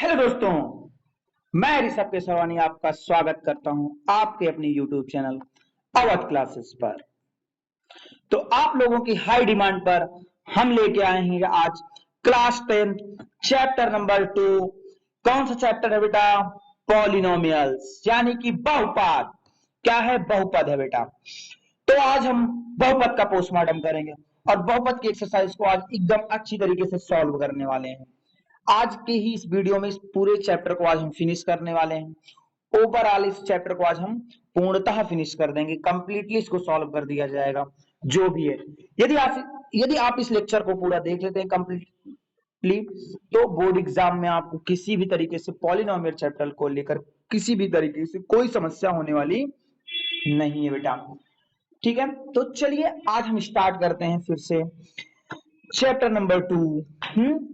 Hello दोस्तों, मैं ऋषभ केसवानी आपका स्वागत करता हूं आपके अपने यूट्यूब चैनल अवध क्लासेस पर। तो आप लोगों की हाई डिमांड पर हम लेके आए हैं आज क्लास 10 चैप्टर नंबर 2। कौन सा चैप्टर है बेटा? पॉलिनोमियल्स यानी कि बहुपद। क्या है? बहुपद है बेटा। तो आज हम बहुपद का पोस्टमार्टम करेंगे और बहुपद की एक्सरसाइज को आज एकदम अच्छी तरीके से सॉल्व करने वाले हैं। आज के ही इस वीडियो में इस पूरे चैप्टर को आज हम फिनिश करने वाले हैं। ओवरऑल इस चैप्टर को आज हम पूर्णतः फिनिश कर देंगे, कंप्लीटली इसको सॉल्व कर दिया जाएगा जो भी है। यदि आप इस लेक्चर को पूरा देख लेते हैं कंप्लीटली, तो बोर्ड एग्जाम में आपको किसी भी तरीके से पॉलिनोमियल चैप्टर को लेकर किसी भी तरीके से कोई समस्या होने वाली नहीं है बेटा। ठीक है, तो चलिए आज हम स्टार्ट करते हैं फिर से चैप्टर नंबर 2,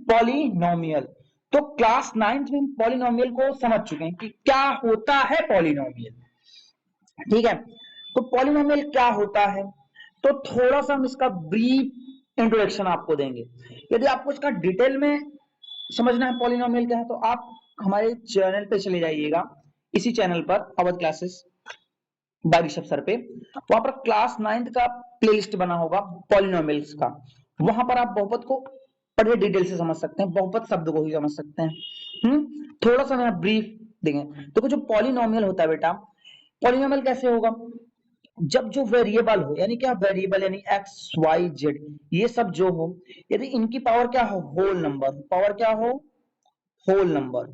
पॉलिनोमियल। तो क्लास 9th में पॉलिनोमियल को समझ चुके हैं कि क्या होता है पॉलिनोमियल। ठीक है, तो पॉलिनोमियल क्या होता है, तो थोड़ा सा हम इसका ब्रीफ इंट्रोडक्शन आपको देंगे। यदि आपको इसका डिटेल में समझना है पॉलिनोमियल क्या है, तो आप हमारे चैनल पे चले जाइएगा, इसी चैनल पर Awadh classes bye Rishabh sir पे। वहां पर क्लास 9th का प्लेलिस्ट बना होगा पॉलिनोमियल्स का। वहां पर आप बहुपद को बड़े डिटेल से समझ सकते हैं, बहुपद शब्द को ही समझ सकते हैं। थोड़ा सा मैं ब्रीफ देंगे। तो जो पॉलिनोमियल होता है बेटा, पॉलिनोमियल कैसे होगा? जब जो वेरिएबल हो, यानी क्या वेरिएबल, यानी एक्स वाई जेड, ये सब जो हो, यदि इनकी पावर क्या हो? Whole number. पावर क्या हो? Whole number.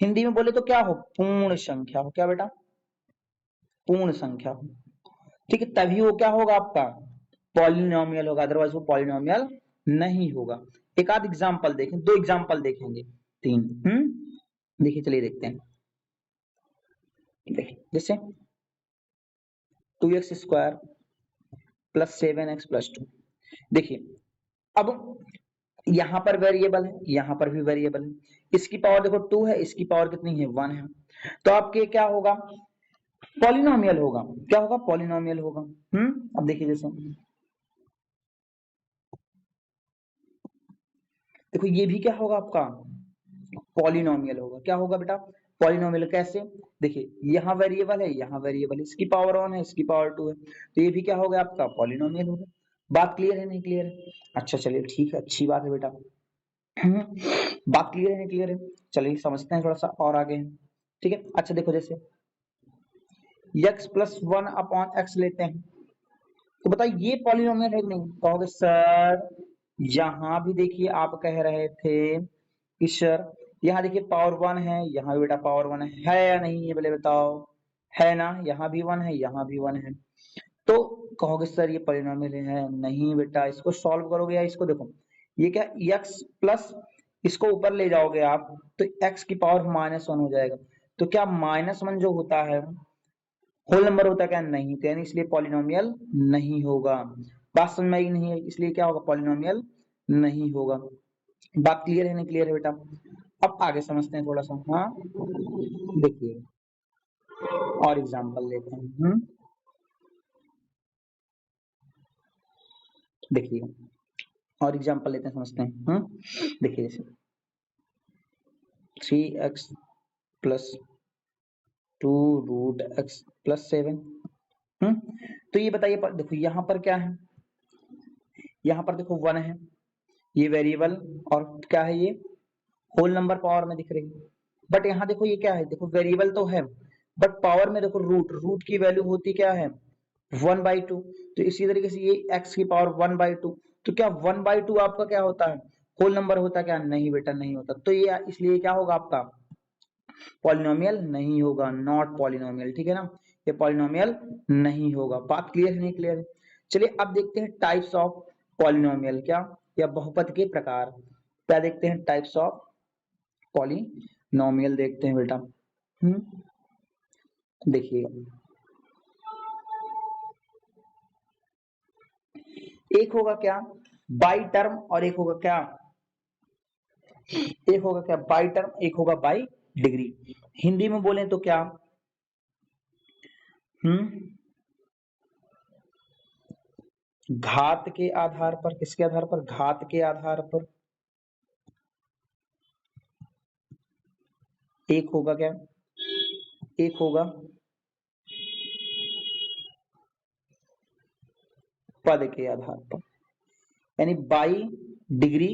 हिंदी में बोले तो क्या हो? पूर्ण संख्या हो। क्या बेटा? पूर्ण संख्या हो। ठीक है, तभी वो क्या होगा? आपका पॉलिनोमियल होगा, अदरवाइज वो पॉलिनोमियल नहीं होगा। एक आध एग्जांपल देखें, दो एग्जांपल देखेंगे, तीन। देखिए, चलिए देखते हैं। देखिए, जैसे 2x² प्लस 7x प्लस 2। देखिए, अब यहां पर वेरिएबल है, यहां पर भी वेरिएबल है। इसकी पावर देखो 2 है, इसकी पावर कितनी है? 1 है। तो आपके क्या होगा? पॉलिनोमियल होगा। क्या होगा? पॉलिनोमियल होगा। अब देखिए, जैसे देखो, ये भी क्या होगा? आपका पॉलिनोमियल होगा। क्या होगा बेटा? पॉलिनोमियल। कैसे? देखिए, यहाँ वेरिएबल है, यहाँ वेरिएबल है, इसकी पावर 1 है, इसकी पावर 2 है, तो ये भी क्या हो गया? आपका पॉलिनोमियल होगा। बात क्लियर है नहीं क्लियर है? अच्छा, चलिए ठीक है, अच्छी बात है बेटा। बात क्लियर है नहीं क्लियर है? चलिए समझते हैं थोड़ा सा और आगे। ठीक है, अच्छा देखो, जैसे x प्लस 1 अपॉन एक्स लेते हैं, तो बताइए ये पॉलिनोमियल है कि नहीं? कहोगे सर यहां भी देखिए आप कह रहे थे कि सर यहाँ देखिए पावर 1 है, यहाँ भी बेटा पावर 1 है या नहीं? ये पहले बताओ, है ना? यहाँ भी 1 है, यहाँ भी 1 है। तो कहोगे सर ये पॉलिनोमियल है। नहीं बेटा, इसको सॉल्व करोगे या इसको देखो, ये क्या x प्लस, इसको ऊपर ले जाओगे आप तो x की पावर -1 हो जाएगा। तो क्या -1 जो होता है होल नंबर होता है क्या? नहीं। तो यानी इसलिए पॉलिनोमियल नहीं होगा। बात समझ में आई नहीं है? इसलिए क्या होगा? पॉलिनोमियल नहीं होगा। बात क्लियर है नहीं क्लियर है बेटा? अब आगे समझते हैं थोड़ा सा। हाँ, देखिए और एग्जांपल लेते हैं। देखिए और एग्जांपल लेते हैं, समझते हैं। देखिए, जैसे 3x प्लस 2√x प्लस 7। तो ये बताइए, देखो यहाँ पर क्या है? यहाँ पर देखो 1 है, ये वेरिएबल, और क्या है? ये होल नंबर पावर में दिख रही है। बट यहाँ देखो ये क्या है? देखो वेरिएबल तो है, बट पावर में देखो रूट, रूट की वैल्यू होती क्या है? 1/2। तो इसी तरीके से ये x की पावर 1/2। तो क्या 1/2 आपका क्या होता है? होल नंबर होता क्या? नहीं बेटा, नहीं होता। तो ये इसलिए क्या होगा? आपका पॉलिनोमियल नहीं होगा, नॉट पॉलिनोमियल। ठीक है ना? ये पॉलिनोमियल नहीं होगा। बात क्लियर है नहीं क्लियर है? चलिए अब देखते हैं टाइप्स ऑफ पॉलिनोमियल, क्या या बहुपद के प्रकार। क्या देखते हैं? टाइप्स ऑफ पॉलिनोमियल देखते हैं बेटा। देखिए, एक होगा क्या? बाई टर्म, और एक होगा क्या? एक होगा क्या? बाई टर्म, एक होगा बाई डिग्री। हिंदी में बोले तो क्या? घात के आधार पर। किसके आधार पर? घात के आधार पर। एक होगा क्या, एक होगा पद के आधार पर, यानी by degree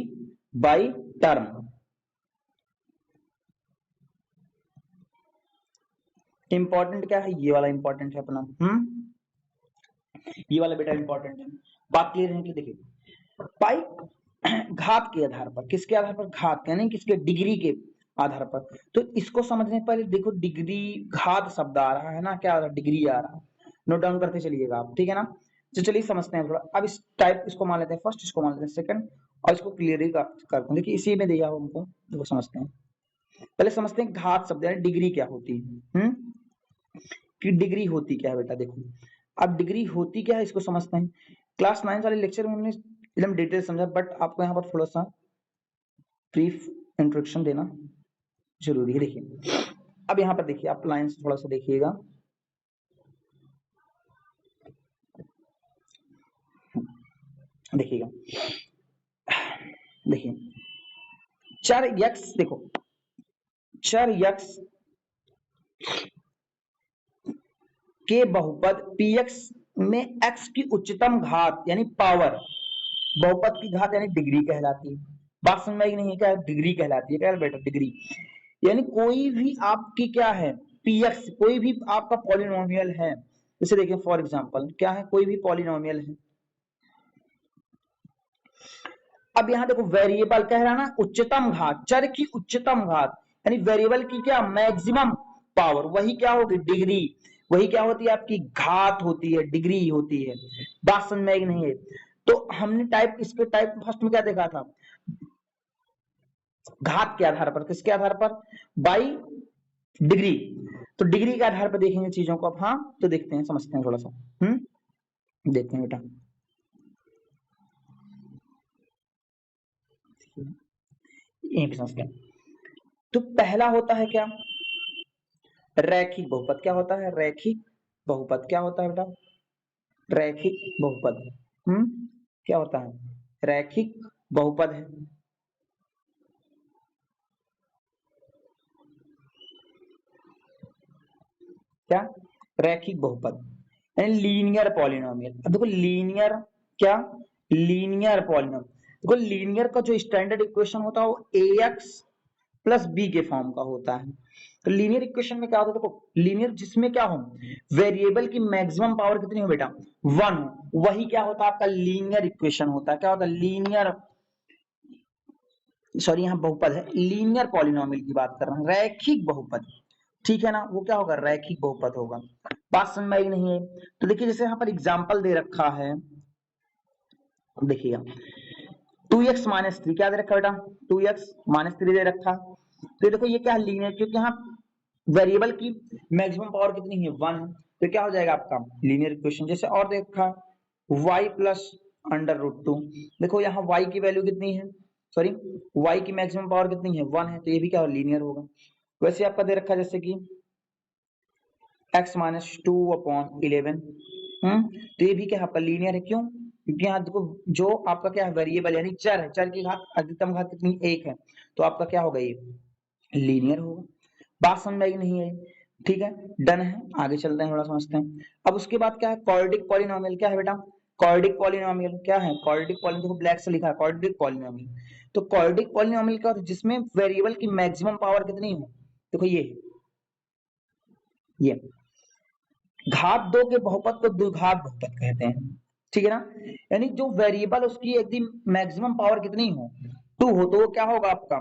by term. Important क्या है, ये वाला इंपॉर्टेंट है अपना, ये वाला बेटा इंपॉर्टेंट है। बात क्लियर है कि देखिए पाई घात के आधार पर, किसके आधार पर, घात यानी किसके, डिग्री के आधार पर। तो इसको समझने पहले देखो डिग्री घात शब्द आ रहा है ना, क्या आ रहा है, डिग्री आ रहा है, नोट डाउन करते चलिएगा आप, ठीक है ना। तो चलिए समझते हैं थोड़ा। अब इस टाइप इसको मान लेते हैं फर्स्ट, इसको मान लेते हैं सेकंड, और इसको क्लियर ही करते हैं। देखिए इसी में दिया हुआ हमको, देखो समझते हैं। पहले समझते हैं घात शब्द यानी डिग्री क्या होती है, कि डिग्री होती क्या है बेटा। देखो अब डिग्री होती क्या है इसको समझते हैं। क्लास 9 वाले लेक्चर में हमने एकदम डिटेल समझा, बट आपको यहाँ पर थोड़ा सा ब्रीफ इंट्रोडक्शन देना जरूरी है। देखिए अब यहाँ पर देखिए आप लाइन थोड़ा सा देखिएगा, देखिएगा, देखिए चर यक्स, देखो चर यक्स के बहुपद px में x की उच्चतम घात यानी पावर, बहुपद की घात यानी डिग्री कहलाती है। बात समझ में आई नहीं है, क्या डिग्री कहलाती है, क्या बेटा डिग्री, यानी कोई भी आपकी क्या है px, कोई भी आपका पॉलिनोमियल है। जैसे देखिए फॉर एग्जांपल क्या है, कोई भी पॉलिनोमियल है। अब यहाँ देखो वेरिएबल कह रहा ना, उच्चतम घात, चर की उच्चतम घात यानी वेरिएबल की क्या मैक्सिमम पावर, वही क्या होगी डिग्री, वही क्या होती है आपकी घात होती है, डिग्री होती है। बात समझ में आई नहीं है। तो हमने टाइप, इसके टाइप फर्स्ट में क्या देखा था, घात के आधार पर, किसके आधार पर, बाई डिग्री। तो डिग्री के आधार पर देखेंगे चीजों को अब। हाँ तो देखते हैं, समझते हैं थोड़ा सा, देखते हैं बेटा। यहीं पे समझते हैं। तो पहला होता है क्या, रैखिक बहुपद। क्या होता है, रैखिक बहुपद। क्या होता है बेटा, रैखिक बहुपद। क्या होता है, रैखिक बहुपद है। क्या, रैखिक बहुपद यानी लीनियर पॉलिनोमियल। अब देखो लीनियर, क्या, लीनियर पॉलिनोमियल। देखो लीनियर का जो स्टैंडर्ड इक्वेशन होता है वो ax प्लस बी के फॉर्म का होता है। तो लीनियर इक्वेशन में क्या होता है, देखो लीनियर जिसमें क्या हो, वेरिएबल की मैक्सिमम पावर कितनी हो बेटा, 1 हो, वही क्या होता है आपका लीनियर इक्वेशन होता है। क्या होता है, लीनियर, सॉरी यहाँ बहुपद है, लीनियर पॉलिनोमियल की बात कर रहे हैं, रैखिक बहुपद, ठीक है ना, वो क्या होगा, रैखिक बहुपद होगा। बात समझ में आई नहीं है। तो देखिए जैसे यहाँ पर एग्जाम्पल दे रखा है, देखिएगा 2x माइनस 3 क्या दे रखा बेटा, 2x माइनस 3 दे रखा। तो देखो ये क्या है, लीनियर, क्योंकि यहाँ वेरिएबल की मैक्सिमम पावर कितनी है, 1 है। तो क्या हो जाएगा आपका लीनियर इक्वेशन। जैसे और देखा y प्लस अंडर रूट 2, देखो यहाँ y की वैल्यू कितनी है, सॉरी y की मैक्सिमम पावर कितनी है, 1 है, तो ये भी क्या लीनियर होगा। वैसे आपका दे रखा है जैसे कि x माइनस 2/11, तो ये भी क्या आपका लीनियर है। क्यों, क्योंकि यहाँ देखो जो आपका क्या है वेरिएबल यानी चर है, चर की घात अधिकतम घात कितनी, 1 है, तो आपका क्या होगा, ये लीनियर होगा। बात समझ में आई नहीं है, ठीक है, डन है। आगे चलते हैं, थोड़ा समझते हैं। अब उसके बाद क्या है, क्वाड्रेटिक पॉलिनोमियल। क्या है बेटा, क्वाड्रेटिक पॉलिनोमियल। क्या है क्वाड्रेटिक पॉलिनोमियल, देखो ब्लैक से लिखा है क्वाड्रेटिक पॉलिनोमियल। तो क्वाड्रेटिक पॉलिनोमियल क्या होता है, जिसमें वेरिएबल की मैक्सिमम पावर कितनी हो, देखो ये घात 2 के बहुपद को द्विघात बहुपद कहते हैं, ठीक है ना। यानी जो वेरिएबल उसकी एकदम मैक्सिमम पावर कितनी हो, 2 हो, तो वो क्या होगा आपका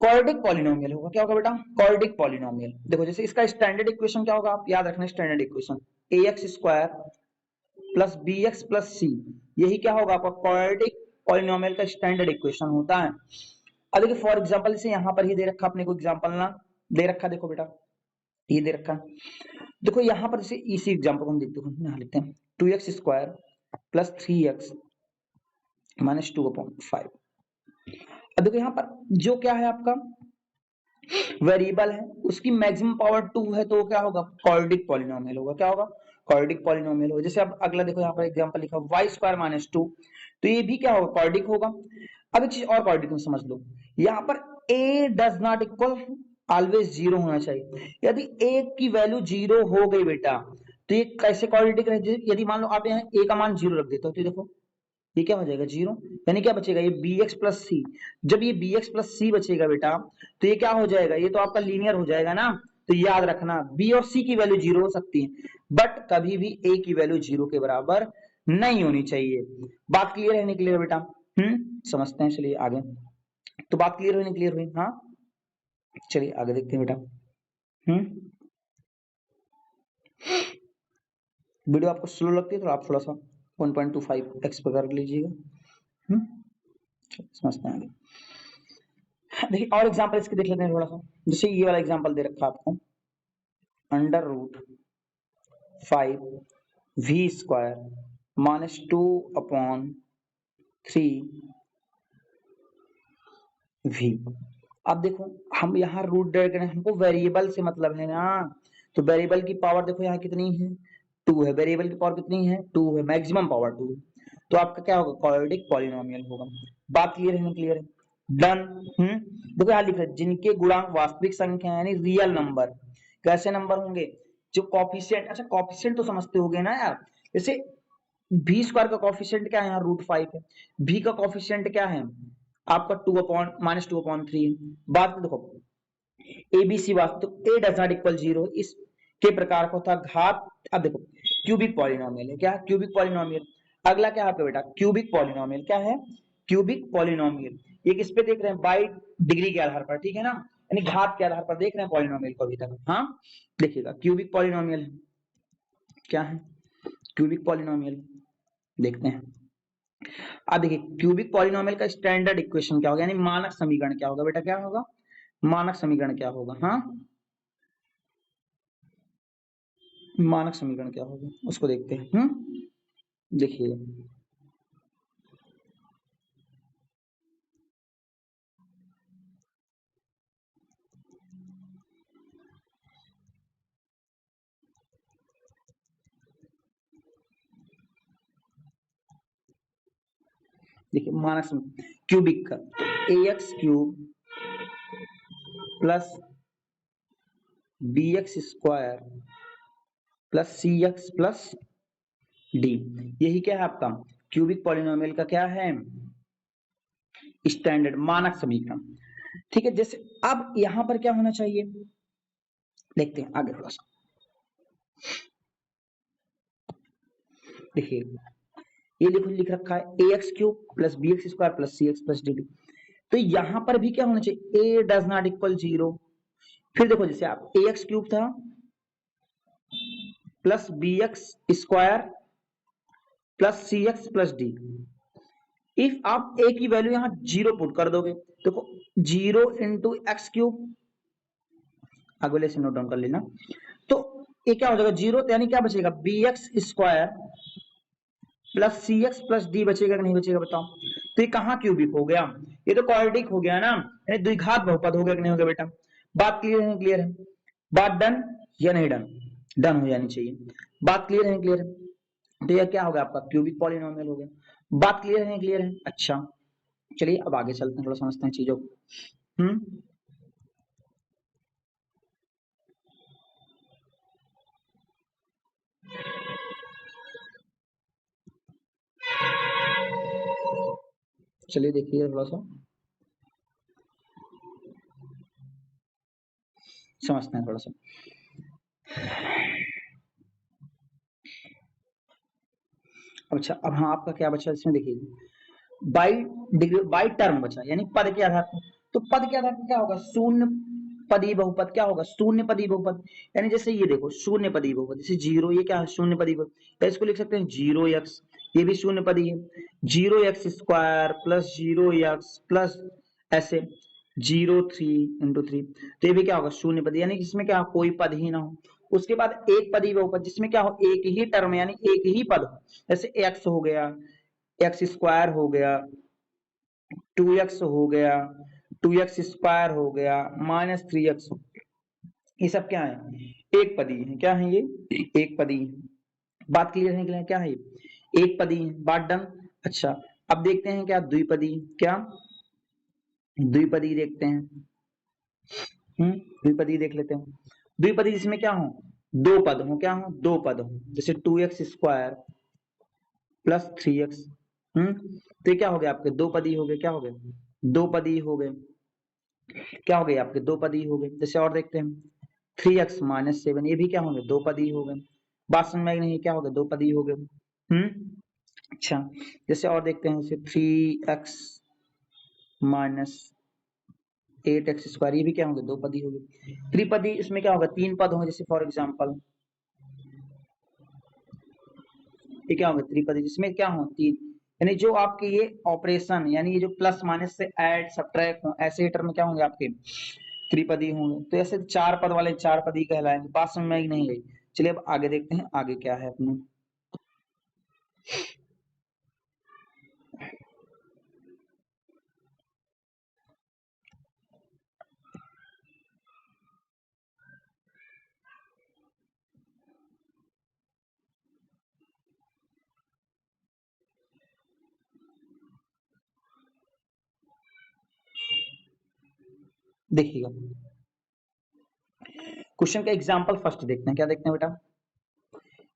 क्वाड्रेटिक पॉलिनोमियल होगा। क्या होगा बेटा, क्वाड्रेटिक पॉलिनोमियल। देखो जैसे इसका स्टैंडर्ड इक्वेशन क्या होगा, आप याद रखना standard equation ax square plus bx plus c, यही क्या होगा आपका क्वाड्रेटिक पॉलिनोमियल का स्टैंडर्ड इक्वेशन होता है। अब देखिए फॉर एग्जांपल से यहाँ पर ही दे रखा, अपने को एग्जांपल ना दे रखा, देखो बेटा ये दे रखा, देखो यहाँ पर जैसे इसी एग्जांपल को हम देखते हैं, यहाँ लिखते हैं 2x square plus 3x minus 2/5। अब देखो यहाँ पर जो क्या है आपका वेरिएबल है उसकी मैक्सिमम पावर 2 है, तो क्या होगा क्वाड्रेटिक पॉलिनोमियल होगा। क्या होगा, क्वाड्रेटिक पॉलिनोमियल होगा। जैसे अब अगला देखो यहाँ पर एग्जांपल लिखा y स्क्वायर माइनस 2, तो ये भी क्या होगा क्वाड्रेटिक होगा। अब एक चीज और क्वाड्रेटिक में समझ लो, यहाँ पर a does not equal always zero होना चाहिए। यदि एक की वैल्यू जीरो हो गई बेटा तो ये कैसे क्वाड्रेटिक रहे? यदि मान लो आप यहाँ ए का मान जीरो रख देते हो तो देखो ये क्या हो जाएगा जीरो, यानी क्या बचेगा ये बी एक्स प्लस सी। जब ये बी एक्स प्लस सी बचेगा बेटा तो ये क्या हो जाएगा, ये तो आपका लीनियर हो जाएगा ना। तो याद रखना बी और सी की वैल्यू जीरो हो सकती है बट कभी भी ए की वैल्यू जीरो के बराबर नहीं होनी चाहिए। बात क्लियर है नहीं क्लियर बेटा? समझते हैं, चलिए आगे। तो बात क्लियर हुई नहीं क्लियर हुई? हाँ चलिए आगे देखते हैं बेटा। वीडियो आपको स्लो लगती है तो आप थोड़ा सा 1.25x पर कर लीजिएगा। समझते हैं आगे। देखिए और एग्जांपल इसके देख लेते हैं थोड़ा सा। जैसे ये वाला एग्जांपल दे रखा है आपको, under root 5 v square minus 2/3 v। अब देखो हम यहाँ रूट डायरेक्ट करें, हमको वेरिएबल से मतलब है ना। तो वेरिएबल की पावर देखो यहाँ कितनी है 2 है, वेरिएबल की पावर कितनी है 2 है, मैक्सिमम पावर 2 है। तो आपका क्या होगा क्वाड्रेटिक पॉलिनोमियल होगा। बात क्लियर है ना क्लियर है? डन। देखो यहाँ लिख रहा है जिनके गुणांक वास्तविक संख्या यानी रियल नंबर। कैसे नंबर होंगे? जो कॉफिशिएंट, अच्छा कॉफिशिएंट तो समझते होगे ना यार। जैसे v स्क्वायर का कॉफिशिएंट क्या है यहाँ √5 है, v का कॉफिशिएंट क्या है आपका 2/-2/3 है। बात देखो एबीसी वास्तव ए डज नॉट इक्वल 0 इस के प्रकार का होता घात। अब देखो क्यूबिक पॉलिनोमियल है, क्या क्यूबिक पॉलिनोमियल। अगला क्या है आपका बेटा क्यूबिक पॉलिनोमियल, क्या है क्यूबिक पॉलिनोमियल। ये किस पे देख रहे हैं बाई डिग्री के आधार पर, ठीक है ना, यानी घात के आधार पर देख रहे हैं पॉलिनोमियल को अभी तक। हाँ देखिएगा क्यूबिक पॉलिनोमियल क्या है, क्यूबिक पॉलिनोमियल देखते हैं। अब देखिए क्यूबिक पॉलिनोमियल का स्टैंडर्ड इक्वेशन क्या होगा, यानी मानक समीकरण क्या होगा बेटा, क्या होगा मानक समीकरण क्या होगा। हाँ मानक समीकरण क्या होगा उसको देखते हैं। देखिए देखिए मानक समीकरण क्यूबिक का ax cube plus bx square plus cx plus D, यही क्या है आपका क्यूबिक पॉलिनोमियल का क्या है स्टैंडर्ड मानक समीकरण। ठीक है, जैसे अब यहां पर क्या होना चाहिए देखते हैं आगे थोड़ा सा। देखिए ये देखो लिख रखा है ax cube plus bx square plus cx plus D. तो यहां पर भी क्या होना चाहिए a डज नॉट इक्वल 0। फिर देखो जैसे आप ax क्यूब था plus bx square plus cx plus D. If आप a की वैल्यू यहां 0 पुट कर दोगे देखो 0 इंटू एक्स क्यूब, अगले से नोट डाउन कर लेना। तो ये क्या हो जाएगा 0, यानी क्या बचेगा bx square plus cx plus D बचेगा कि नहीं बचेगा बताओ। तो ये कहां क्यूबिक हो गया, ये तो क्वाड्रेटिक हो गया ना, यानी द्विघात बहुपद हो गया कि नहीं हो गया बेटा। बात क्लियर है क्लियर है? बात डन या नहीं डन? डन हो जानी चाहिए। बात क्लियर है क्लियर है? तो यह क्या होगा आपका क्यूबिक पॉलिनोमियल हो गया। बात क्लियर है क्लियर है? अच्छा चलिए अब आगे चलते हैं, थोड़ा समझते हैं चीजों को। चलिए देखिए थोड़ा सा समझते हैं थोड़ा सा। अच्छा अब हाँ आपका क्या बचा इसमें देखिए बाई डिग्री बाई टर्म बचा, यानी पद के आधार पर। तो पद के आधार पर क्या होगा शून्य पदी बहुपद, क्या होगा शून्य पदी बहुपद। यानी जैसे ये देखो शून्य पदी बहुपद, जैसे जीरो ये क्या है शून्य पदी बहुपद, या इसको लिख सकते हैं 0x, ये भी शून्य पदी है। 0x square plus 0x plus ऐसे 0 3 × 3, तो ये भी क्या होगा शून्य पदी, यानी जिसमें क्या कोई पद ही ना हो। उसके बाद एक पदी बहुपद जिसमें क्या हो एक ही टर्म यानी एक ही पद हो, जैसे x हो गया, एक्स स्क्वायर हो गया, 2x हो गया, 2x स्क्वायर हो गया, -3x, ये सब क्या है एक पदी है। क्या है ये एक पदी है। बात क्लियर है क्या है ये एक पदी है। बात डन। अच्छा अब देखते हैं क्या द्विपदी, क्या द्विपदी देखते हैं। द्विपदी देख लेते हैं। द्विपदी जिसमें क्या हो, दो पद हो, क्या हो, दो पद हो, जैसे 2x² प्लस 3x। तो ये क्या हो गया आपके, दो पदी हो गए, क्या हो गए, दो पदी हो गए, क्या हो गए आपके, दो पदी हो गए। जैसे और देखते हैं 3x-7, ये भी क्या होंगे, दो पदी हो गए। बात समझ में आई नहीं, क्या हो गए, दो पदी हो गए। अच्छा, जैसे और देखते हैं, जैसे 3x-8x², ये भी क्या होंगे, दो पदी हो गए। त्रिपदी इसमें क्या होगा, तीन पद होंगे, जैसे फॉर एग्जाम्पल ये क्या होंगे, त्रिपदी जिसमें क्या हो, तीन, यानी जो आपके ये ऑपरेशन, यानी ये जो प्लस माइनस से ऐड सब्ट्रैक्ट हो, ऐसे टर्म में क्या होंगे आपके, त्रिपदी होंगे। तो ऐसे चार पद वाले चार पदी कहलाएंगे। बात समझ में आई नहीं गई। चलिए अब आगे देखते हैं, आगे क्या है अपने। देखिएगा क्वेश्चन का एग्जाम्पल फर्स्ट देखते हैं, क्या देखते हैं बेटा,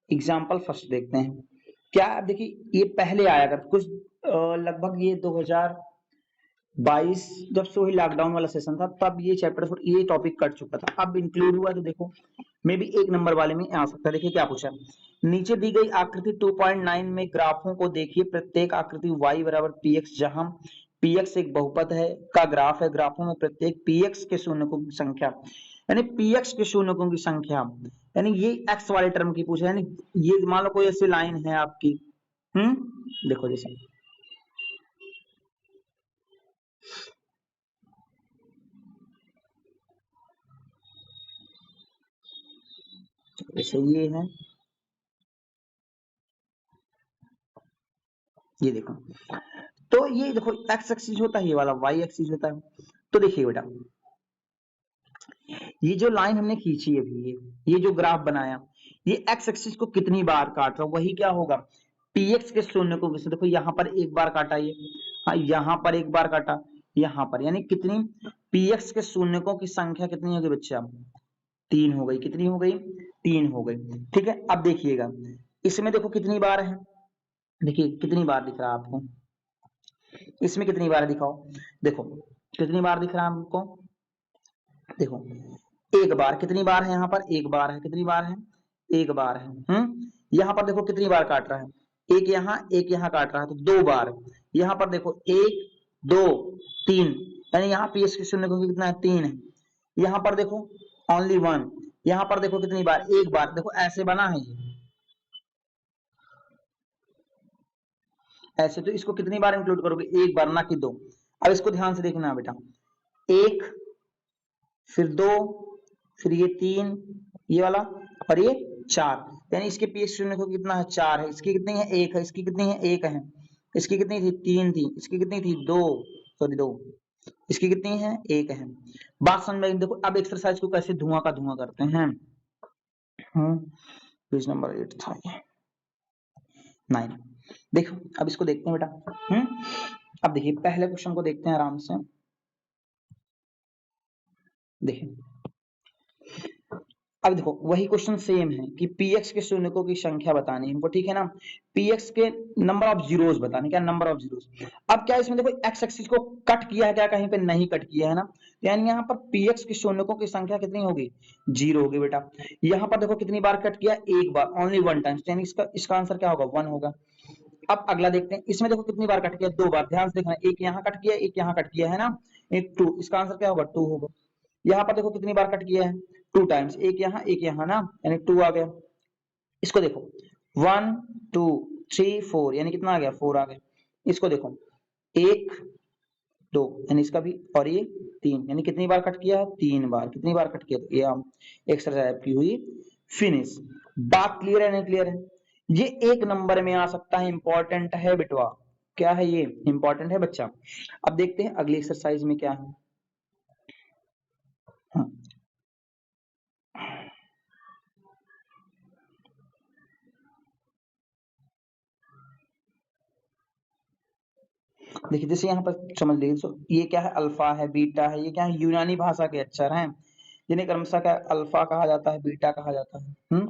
एग्जाम्पल फर्स्ट देखते हैं। क्या देखिए, ये पहले आया कर कुछ लगभग ये 2022 जब से वही लॉकडाउन वाला सेशन था, तब ये चैप्टर, ये टॉपिक कट चुका था। अब इंक्लूड हुआ तो देखो मे भी एक नंबर वाले में आ सकता है। देखिए क्या पूछा, नीचे दी गई आकृति 2.9 में ग्राफों को देखिए। प्रत्येक आकृति y बराबर px, जहां px एक बहुपद है का ग्राफ है। ग्राफों में प्रत्येक px के शून्यकों की संख्या, यानी px के शून्यकों की संख्या, यानी ये x वाले टर्म की पूछा, यानी ये मान लो कोई ऐसी लाइन है आपकी, देखो जैसे ये है, ये देखो, तो ये देखो x एक्सिस होता है, ये वाला y एक्सिस होता है। तो देखिए बेटा, ये जो लाइन हमने खींची अभी, ये जो ग्राफ बनाया, ये x एक्सिस को कितनी बार काट रहा है, वही क्या होगा, px के शून्य को। देखो यहाँ पर एक बार काटा ये, हाँ यहाँ पर एक बार काटा, यहाँ पर, यानी कितनी, px के शून्यकों की संख्या कितनी होगी बच्चा, तीन हो गई। कितनी हो गई, तीन हो गई। ठीक है, अब देखिएगा इसमें देखो कितनी बार है, देखिए कितनी बार दिख रहा है आपको, इसमें कितनी बार दिखाओ, देखो कितनी बार दिख रहा है हमको, देखो एक बार। कितनी बार है यहाँ पर, एक बार है। कितनी बार है, एक बार है। यहाँ पर देखो कितनी बार काट रहा है, एक यहाँ काट रहा है, तो दो बार। यहाँ पर देखो एक, दो, तीन, यानी यहाँ पीएस के शून्य क्योंकि कितना है, तीन है। यहाँ पर देखो ओनली वन, यहाँ पर देखो कितनी बार, एक बार। देखो ऐसे बना है ये, ऐसे, तो इसको कितनी बार इंक्लूड करोगे, एक बार, ना कि दो। अब इसको ध्यान से देखना बेटा, एक, फिर दो, फिर ये तीन, ये वाला, और ये चार, यानी इसके पीएच शून्य को कितना है, चार है। इसकी कितनी है, एक है। इसकी कितनी है, एक है। इसकी कितनी थी, तीन थी। इसकी कितनी थी, दो, सॉरी दो। इसकी कितनी है, एक है। बात समझ में। देखो अब एक्सरसाइज को कैसे धुआं का धुआं करते हैं। पेज नंबर 8 था ये, 9। देखो अब इसको देखते हैं बेटा। अब देखिए पहले क्वेश्चन को देखते हैं आराम से। देखिए अब देखो वही क्वेश्चन सेम है कि px के शून्यकों की संख्या बतानी है हमको, ठीक है ना। px के नंबर ऑफ जीरोस बताने, क्या नंबर ऑफ जीरोस। अब क्या इसमें देखो x एक्सिस को कट किया है क्या, कहीं पे नहीं कट किया है ना, यानी यहाँ पर px के शून्यकों की संख्या कितनी होगी, जीरो होगी बेटा। यहाँ पर देखो कितनी बार कट किया, एक बार, ओनली वन टाइम्स, यानी इसका आंसर क्या होगा, वन होगा। अब अगला देखते हैं, इसमें देखो कितनी बार कट किया, दो बार। ध्यान से देखना, एक यहाँ कट किया, एक यहाँ कट किया है ना, एक टू, इसका आंसर क्या होगा, टू होगा। यहाँ पर देखो कितनी बार कट किया है, टू टाइम्स, एक यहाँ ना, यानी टू आ गया। इसको देखो वन, टू, थ्री, फोर, यानी कितना आ गया, फोर आ गया। इसको देखो एक, दो, यानी इसका भी, और ये तीन, यानी कितनी बार कट किया है, तीन बार। कितनी बार कट किया, तो ये एक्सरसाइज की हुई फिनिश। बात क्लियर है, नहीं क्लियर है। ये एक नंबर में आ सकता है, इंपॉर्टेंट है बिटवा। क्या है ये, इंपॉर्टेंट है बच्चा। अब देखते हैं अगली एक्सरसाइज में क्या है। हाँ। देखिए जैसे यहाँ पर समझ लीजिए, ये क्या है, अल्फा है, बीटा है, ये क्या है, यूनानी भाषा के अक्षर हैं। जिन्हें क्रमशः क्या अल्फा कहा जाता है, बीटा कहा जाता है।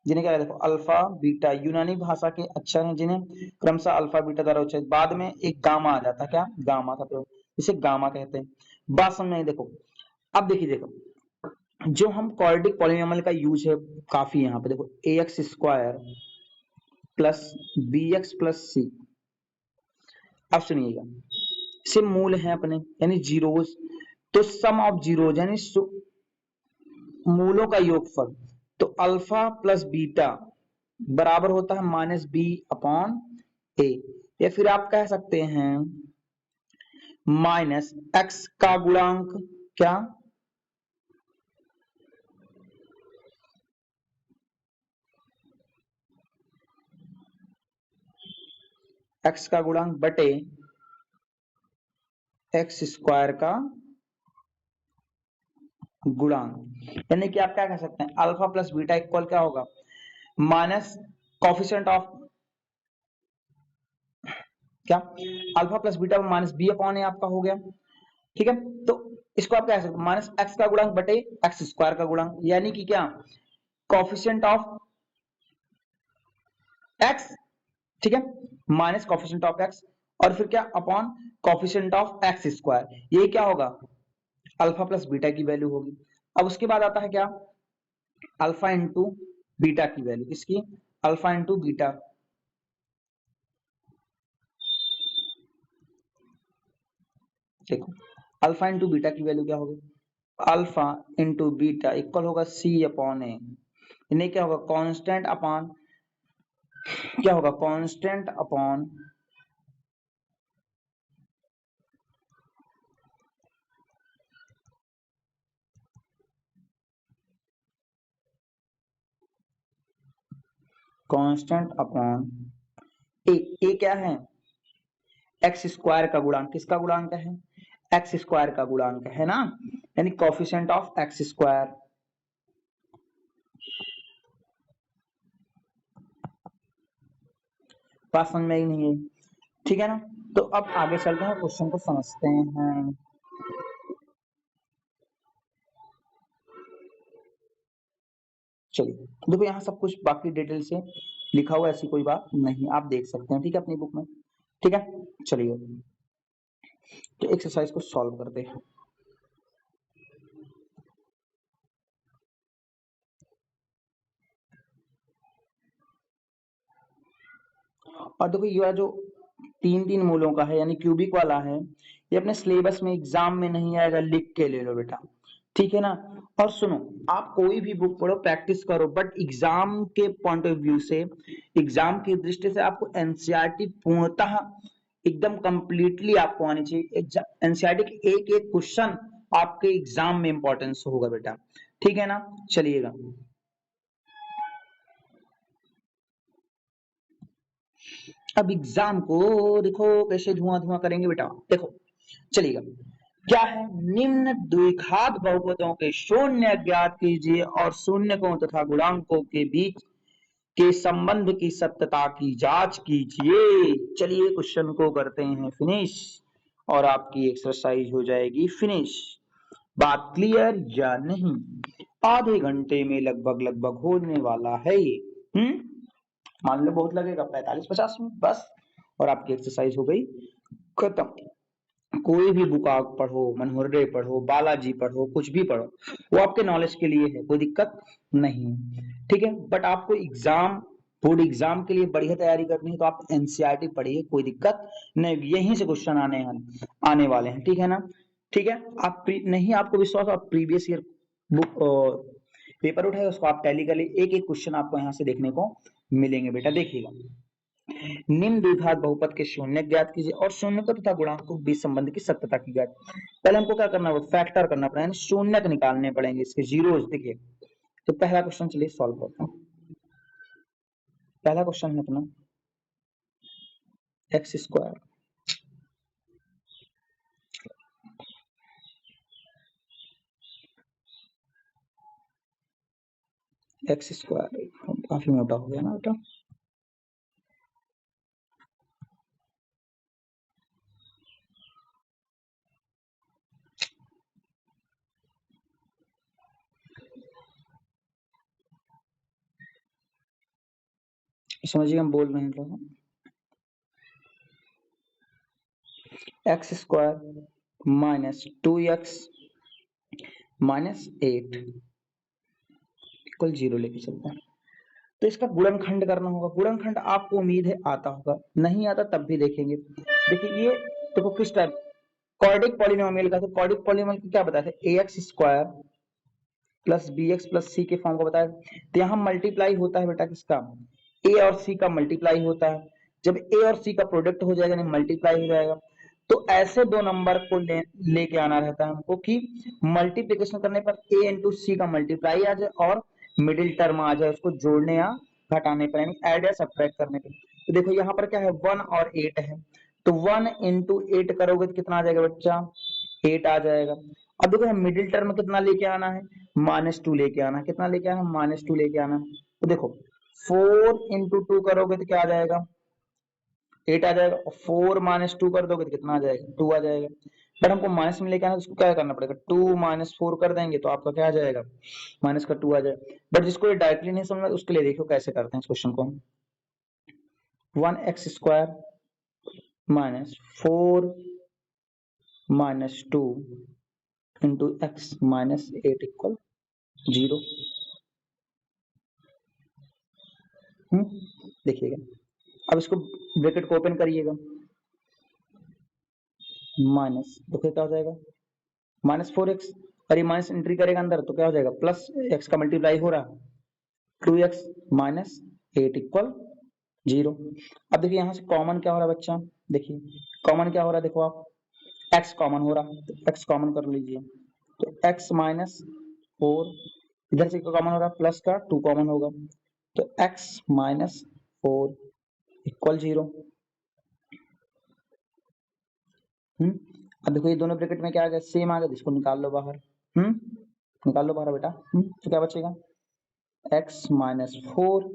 जिन्हें क्या देखो अल्फा बीटा यूनानी भाषा के अक्षर हैं जिन्हें क्रमशः अल्फा बीटा द्वारा उच्चारित, बाद में एक गामा आ जाता है, क्या गामा का प्रयोग, इसे गामा कहते हैं। बात समझ में आई? देखो अब देखिए, देखो जो हम क्वाड्रेटिक पॉलिनोमियल का यूज है काफी यहाँ पे, देखो A X square plus B X plus C. अब सुनिएगा, से मूल है अपने यानी जीरोज, तो सम ऑफ जीरोज यानी मूलों का योगफल, तो अल्फा प्लस बीटा बराबर होता है माइनस बी अपॉन ए, या फिर आप कह सकते हैं माइनस एक्स का गुणांक, क्या एक्स का गुणांक बटे एक्स स्क्वायर का गुणांक, यानी कि आप क्या कह सकते हैं अल्फा प्लस बीटा इक्वल क्या होगा माइनस कॉफिशिएंट ऑफ क्या alpha plus beta minus B upon A आपका हो गया। ठीक है, तो इसको आप क्या कह सकते हैं माइनस एक्स का गुणांक बटे एक्स स्क्वायर का गुणांक, यानी कि क्या कॉफिशिएंट ऑफ एक्स, ठीक है, माइनस कॉफिशिएंट ऑफ एक्स और फिर क्या upon coefficient of x square, ये क्या होगा अल्फा प्लस बीटा की वैल्यू होगी। अब उसके बाद आता है क्या अल्फा इंटू बीटा की वैल्यू, किसकी अल्फा इंटू बीटा, देखो अल्फा इंटू बीटा की वैल्यू क्या होगी अल्फा इंटू बीटा इक्वल होगा सी अपॉन ए, इन्हें क्या होगा कांस्टेंट अपॉन क्या होगा कांस्टेंट अपॉन कांस्टेंट अपॉन ए, ए क्या है एक्स स्क्वायर का गुणांक, किसका गुणांक है एक्स स्क्वायर का गुणांक है ना, यानी कोफिशिएंट ऑफ एक्स स्क्वायर। बात समझ में ही नहीं है, ठीक है ना, तो अब आगे चलते हैं क्वेश्चन को समझते हैं। चलिए देखो यहाँ सब कुछ बाकी डिटेल से लिखा हुआ, ऐसी कोई बात नहीं, आप देख सकते हैं, ठीक है अपनी बुक में, ठीक है। चलिए तो एक्सरसाइज को सॉल्व करते हैं। और देखो ये जो तीन तीन मूलों का है यानी क्यूबिक वाला है, ये अपने सिलेबस में एग्जाम में नहीं आएगा, लिख के ले लो बेटा, ठीक है ना। और सुनो, आप कोई भी बुक पढ़ो प्रैक्टिस करो, बट एग्जाम के पॉइंट ऑफ व्यू से, एग्जाम की दृष्टि से आपको एनसीईआरटी पूर्णतः एकदम कंप्लीटली आपको आनी चाहिए। एनसीईआरटी के एक एक क्वेश्चन आपके एग्जाम में इंपॉर्टेंस होगा बेटा, ठीक है ना। चलिएगा अब एग्जाम को देखो कैसे धुआं धुआं करेंगे बेटा, देखो चलिएगा क्या है, निम्न द्विघात बहुपदों के शून्य अज्ञात कीजिए और शून्यकों तथा गुणांकों के बीच के संबंध की सत्यता की जांच कीजिए। चलिए क्वेश्चन को करते हैं फिनिश और आपकी एक्सरसाइज हो जाएगी फिनिश। बात क्लियर या नहीं? आधे घंटे में लगभग लगभग होने वाला है ये। मान लो बहुत लगेगा 45-50 मिनट बस, और आपकी एक्सरसाइज हो गई खत्म। कोई भी बुक आप पढ़ो, मनोहरडे पढ़ो, बालाजी पढ़ो, कुछ भी पढ़ो, वो आपके नॉलेज के लिए है, कोई दिक्कत नहीं, ठीक है। बट आपको एग्जाम, बोर्ड एग्जाम के लिए बढ़िया तैयारी करनी है तो आप एनसीईआरटी पढ़िए, कोई दिक्कत नहीं, यहीं से क्वेश्चन आने वाले हैं, ठीक है ना। ठीक है, आप नहीं आपको विश्वास, आप प्रीवियस ईयर बुक पेपर उठाए, उसको आप टैली कर लिए, एक एक क्वेश्चन आपको यहाँ से देखने को मिलेंगे बेटा, देखिएगा। निम्न द्विघात बहुपद के शून्य ज्ञात कीजिए और शून्यकों तथा गुणांकों के बीच संबंध की सत्यता की ज्ञात। पहले हमको क्या करना होगा, फैक्टर करना पड़ेगा, शून्यक निकालने पड़ेंगे, इसके जीरोस देखिए। तो पहला क्वेश्चन चलिए सॉल्व करते हैं। पहला क्वेश्चन है अपना एक्स स्क्वायर एक्स स्क्वायर काफी मोटा हो गया ना बेटा, समझिए हम बोल रहे हैं लोग, x square minus 2x minus 8 equal 0 लेके चलते हैं। तो इसका गुणनखंड करना होगा। गुणनखंड आपको उम्मीद है आता होगा, नहीं आता तब भी देखेंगे। देखिए ये देखो किस टाइप क्वाड्रिक पॉलिनोमियल का, तो क्वाड्रिक पॉलिनोमियल को क्या बताया था, ax square plus bx plus c के फॉर्म को बताया। तो यहाँ मल्टीप्लाई होता है बेटा किसका, a और c का मल्टीप्लाई होता है। जब a और c का प्रोडक्ट हो जाएगा नहीं मल्टीप्लाई हो जाएगा, तो ऐसे दो नंबर को लेके आना रहता है हमको कि मल्टीप्लिकेशन करने पर a इंटू सी का मल्टीप्लाई आ जाए और मिडिल टर्म आ जाए उसको जोड़ने या घटाने पर, यानी ऐड या सब्ट्रैक्ट करने पर। तो देखो यहाँ पर क्या है 1 और 8 है, तो 1 इंटू 8 करोगे तो कितना आ जाएगा बच्चा, 8 आ जाएगा। अब देखो मिडिल टर्म कितना लेके आना है, -2 लेके आना। कितना लेके आना, -2 लेके आना। तो देखो 4 इंटू 2 करोगे तो क्या आ जाएगा, 8 आ जाएगा। और 4 -2 कर दोगे तो कितना आ जाएगा, 2 आ जाएगा। बट हमको माइनस में लेके आना, तो उसको क्या करना पड़ेगा, 2 माइनस 4 कर देंगे तो आपका क्या आ जाएगा, माइनस का 2 आ जाएगा। बट जिसको ये डायरेक्टली नहीं समझ में, उसके लिए देखो कैसे करते हैं इस क्वेश्चन को। 1x square minus 4 minus 2 into x minus 8 equal 0। देखिएगा, अब इसको ब्रैकेट को ओपन करिएगा, माइनस देखो क्या हो जाएगा, -4x, और ये माइनस एंट्री करेगा अंदर तो क्या हो जाएगा, प्लस x का मल्टीप्लाई हो रहा 2x माइनस 8 इक्वल 0। अब देखिए यहाँ से कॉमन क्या हो रहा है बच्चा, देखिए कॉमन क्या हो रहा है, देखो आप x कॉमन हो रहा है, तो x कॉमन कर लीजिए। तो x माइनस 4, इधर से कॉमन हो रहा है, प्लस का 2 कॉमन होगा, तो x माइनस 4 इक्वल 0। अब देखो ये दोनों ब्रैकेट में क्या आ गया, सेम आ गया, इसको निकाल लो बाहर। निकाल लो बाहर बेटा। तो क्या बचेगा, x माइनस 4,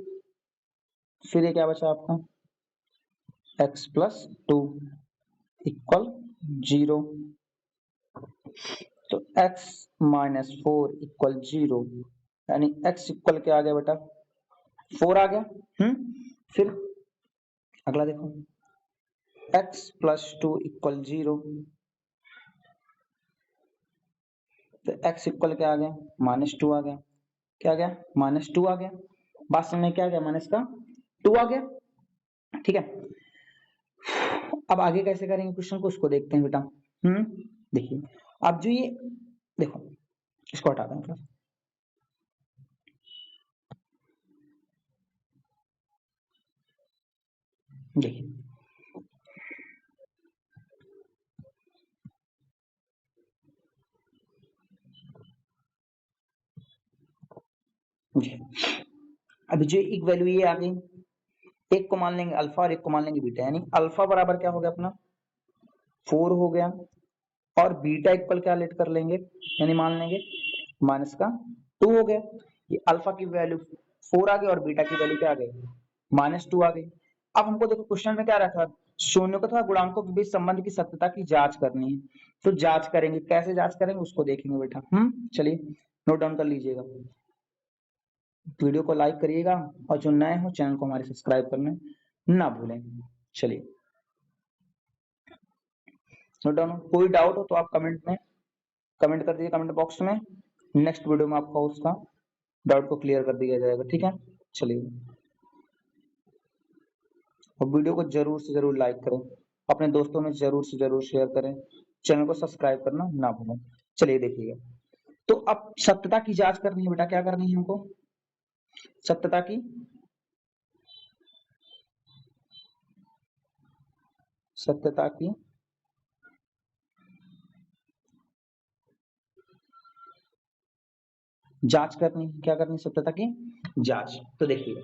फिर ये क्या बचा आपका, x प्लस 2 इक्वल 0। तो x माइनस 4 इक्वल 0, यानी x इक्वल क्या आ गया बेटा, 4 आ गया। फिर अगला देखो, x प्लस 2 इक्वल 0, तो x इक्वल क्या आ गया, -2 आ गया। क्या आ गया, -2 आ गया। बात समझ में, क्या आ गया, माइनस का 2 आ गया। ठीक है, अब आगे कैसे करेंगे क्वेश्चन को, उसको देखते हैं बेटा। देखिए अब जो ये देखो, इसको हटा दें, देखिए अभी जो एक वैल्यू ये आ गई, एक को मान लेंगे अल्फा और एक को मान लेंगे बीटा, यानी अल्फा बराबर क्या हो गया अपना 4 हो गया, और बीटा इक्वल क्या लेट कर लेंगे, यानी मान लेंगे माइनस का 2 हो गया। ये अल्फा की वैल्यू 4 आ गई और बीटा की वैल्यू क्या आ गई, -2 आ गई। अब हमको देखो क्वेश्चन में क्या रखा, शून्य तथा गुणांकों के बीच संबंध की सत्यता की जांच करनी है। तो जांच करेंगे, कैसे जांच करेंगे उसको देखेंगे बेटा। चलिए नोट डाउन कर लीजिएगा, वीडियो को लाइक करिएगा, और जो नए हो चैनल को हमारे सब्सक्राइब करना ना भूलें। चलिए नोट डाउन, कोई डाउट हो तो आप कमेंट में कमेंट कर दीजिए, कमेंट बॉक्स में। नेक्स्ट वीडियो में आपका उसका डाउट को क्लियर कर दिया जाएगा, ठीक है। चलिए, और वीडियो को जरूर से जरूर लाइक करें, अपने दोस्तों में जरूर से जरूर शेयर करें, चैनल को सब्सक्राइब करना ना भूलें। चलिए देखिएगा, तो अब सत्यता की जांच करनी है बेटा, क्या करनी है हमको, सत्यता की सत्यता की जांच करनी है। क्या करनी है, सत्यता की जांच। तो देखिए,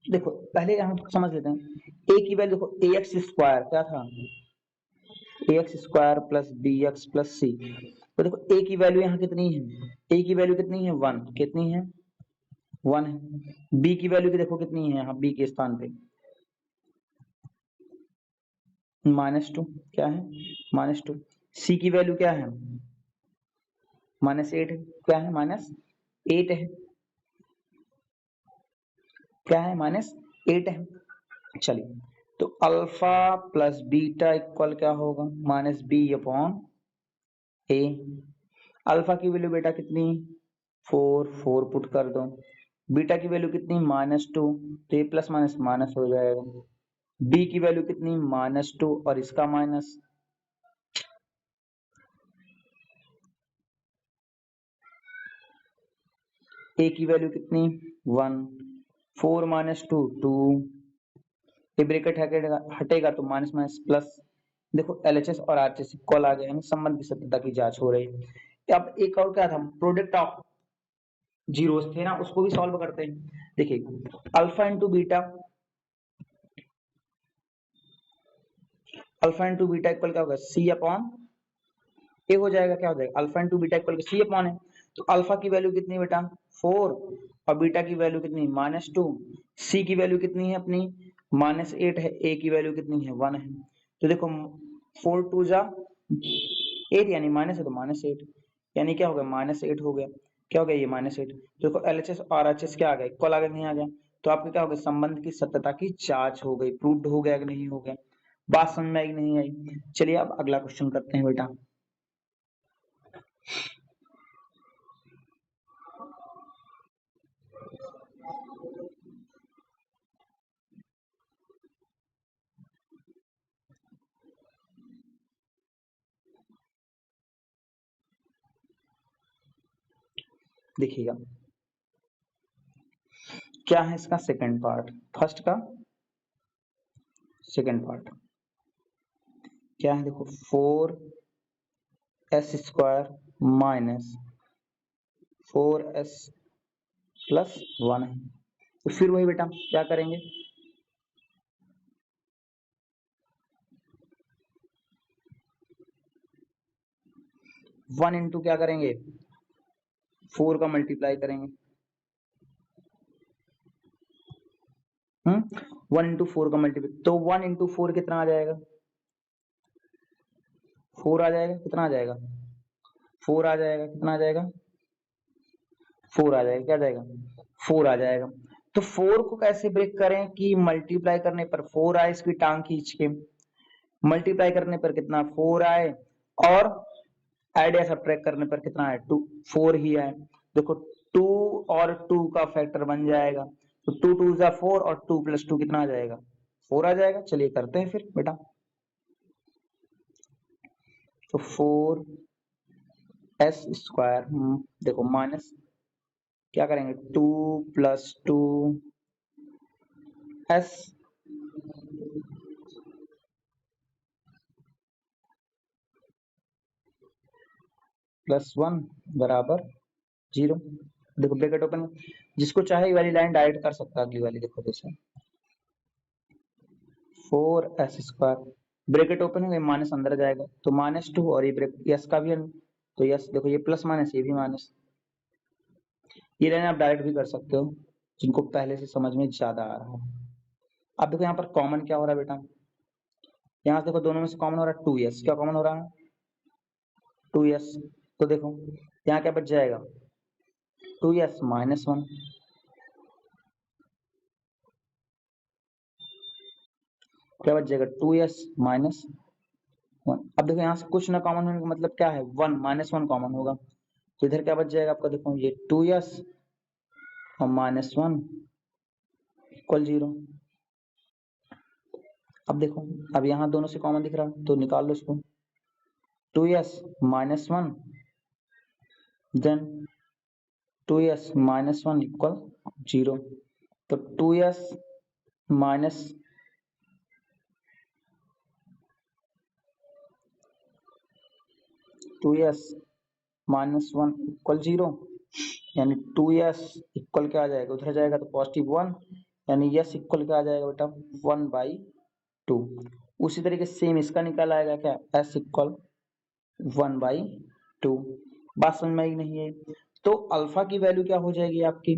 देखो पहले हम समझ लेते हैं, ए की वैल्यू देखो, ए एक्स स्क्वायर क्या था, A X square plus B X plus C. तो देखो ए की वैल्यू यहाँ कितनी है, ए की वैल्यू कितनी है 1, कितनी है 1 है। बी की वैल्यू देखो कितनी है, यहाँ बी के स्थान पे -2, क्या है -2। सी की वैल्यू क्या है -8 है, क्या है -8 है। क्या है, -8 है। चलिए, तो अल्फा प्लस बीटा इक्वल क्या होगा, -b/a। अल्फा की वैल्यू बेटा कितनी, 4 पुट कर दो। बीटा की वैल्यू कितनी, -2, तो ये प्लस माइनस माइनस हो जाएगा। बी की वैल्यू कितनी, -2 और इसका माइनस, ए की वैल्यू कितनी, 1, 4 - 2 2, ये ब्रैकेट हटेगा तो माइनस माइनस प्लस। देखो एलएचएस और आरएचएस इक्वल आ गए, यानी संबंध की सत्यता की जांच हो रही है। अब एक और क्या था, प्रोडक्ट ऑफ जीरोस थे ना, उसको भी सॉल्व करते हैं। देखिए alpha into beta, alpha into beta equal क्या होगा, सी अपॉन ए हो जाएगा। क्या हो जाएगा, alpha into beta equal C upon है। तो अल्फा की वैल्यू कितनी बेटा, 4, और बीटा की वैल्यू कितनी, -2। सी की वैल्यू कितनी है अपनी, -8 है। ए की वैल्यू कितनी है, 1 है। तो देखो 4 2 जा 8, यानी माइनस है तो -8, यानी क्या हो गया, -8 हो गया। क्या हो गया, ये -8। देखो एलएचएस और आरएचएस क्या आ गया, इक्वल आ गया, नहीं आ गया। तो आपके क्या हो गया, संबंध की सत्यता की जांच हो गई, प्रूव्ड हो गया कि नहीं हो गया। बात समझ में आई नहीं आई। चलिए अब अगला क्वेश्चन करते हैं बेटा। देखिएगा क्या है इसका सेकंड पार्ट, फर्स्ट का सेकंड पार्ट क्या है, देखो 4s² माइनस 4s+1 है। तो फिर वही बेटा क्या करेंगे, 1 इंटू क्या करेंगे, 4 का मल्टीप्लाई करेंगे। 1 इंटू 4 का मल्टीप्लाई, तो 1 इंटू 4 कितना आ जाएगा, 4 आ जाएगा। कितना आ जाएगा, 4 आ जाएगा। कितना आ जाएगा, 4 आ जाएगा। क्या आ जाएगा, 4 आ जाएगा। तो 4 को कैसे ब्रेक करें कि मल्टीप्लाई करने पर 4 आए, इसकी टांग खींच के मल्टीप्लाई करने पर कितना, 4 आए, और ऐड या सब्ट्रैक्ट करने पर कितना आए, 2 4 ही आए। देखो 2 और 2 का फैक्टर बन जाएगा, तो 2 2 जा 4 और 2 + 2 कितना आ जाएगा, 4 आ जाएगा। चलिए करते हैं फिर बेटा। तो 4s², देखो माइनस क्या करेंगे, 2 + 2s +1 बराबर 0। देखो ब्रैकेट ओपन, जिसको चाहे ये वाली लाइन डायरेक्ट कर सकता है, अगली वाली देखो जैसे 4s² ब्रैकेट ओपन है, माइनस अंदर जाएगा तो -2, और ये ब्रैकेट यस का भी है, तो यस देखो ये प्लस माइनस ये भी माइनस। ये लाइन आप डायरेक्ट भी कर सकते हो, जिनको पहले से समझ में ज्यादा आ रहा हो। अब देखो यहाँ पर कॉमन क्या हो रहा है बेटा, यहाँ से देखो दोनों में से कॉमन हो रहा है 2s। क्या कॉमन हो रहा है, 2s। तो देखो यहाँ क्या बच जाएगा, 2s-1, क्या बच जाएगा, 2s-1। अब देखो यहाँ से कुछ ना कॉमन होने का मतलब क्या है, 1 -1 कॉमन होगा, तो इधर क्या बच जाएगा आपका, देखो ये 2s और -1 इक्वल 0। अब देखो, अब यहाँ दोनों से कॉमन दिख रहा है तो निकाल लो इसको, 2s-1 देन 2s-1 इक्वल 0। तो 2s माइनस 2s-1 इक्वल 0, यानी 2s इक्वल क्या आ जाएगा, उधर जाएगा तो +1, यानी s इक्वल क्या आ जाएगा बेटा, 1/2। उसी तरीके से सेम इसका निकल आएगा क्या, s इक्वल 1/2। बात समझ में आई नहीं है। तो अल्फा की वैल्यू क्या हो जाएगी आपकी,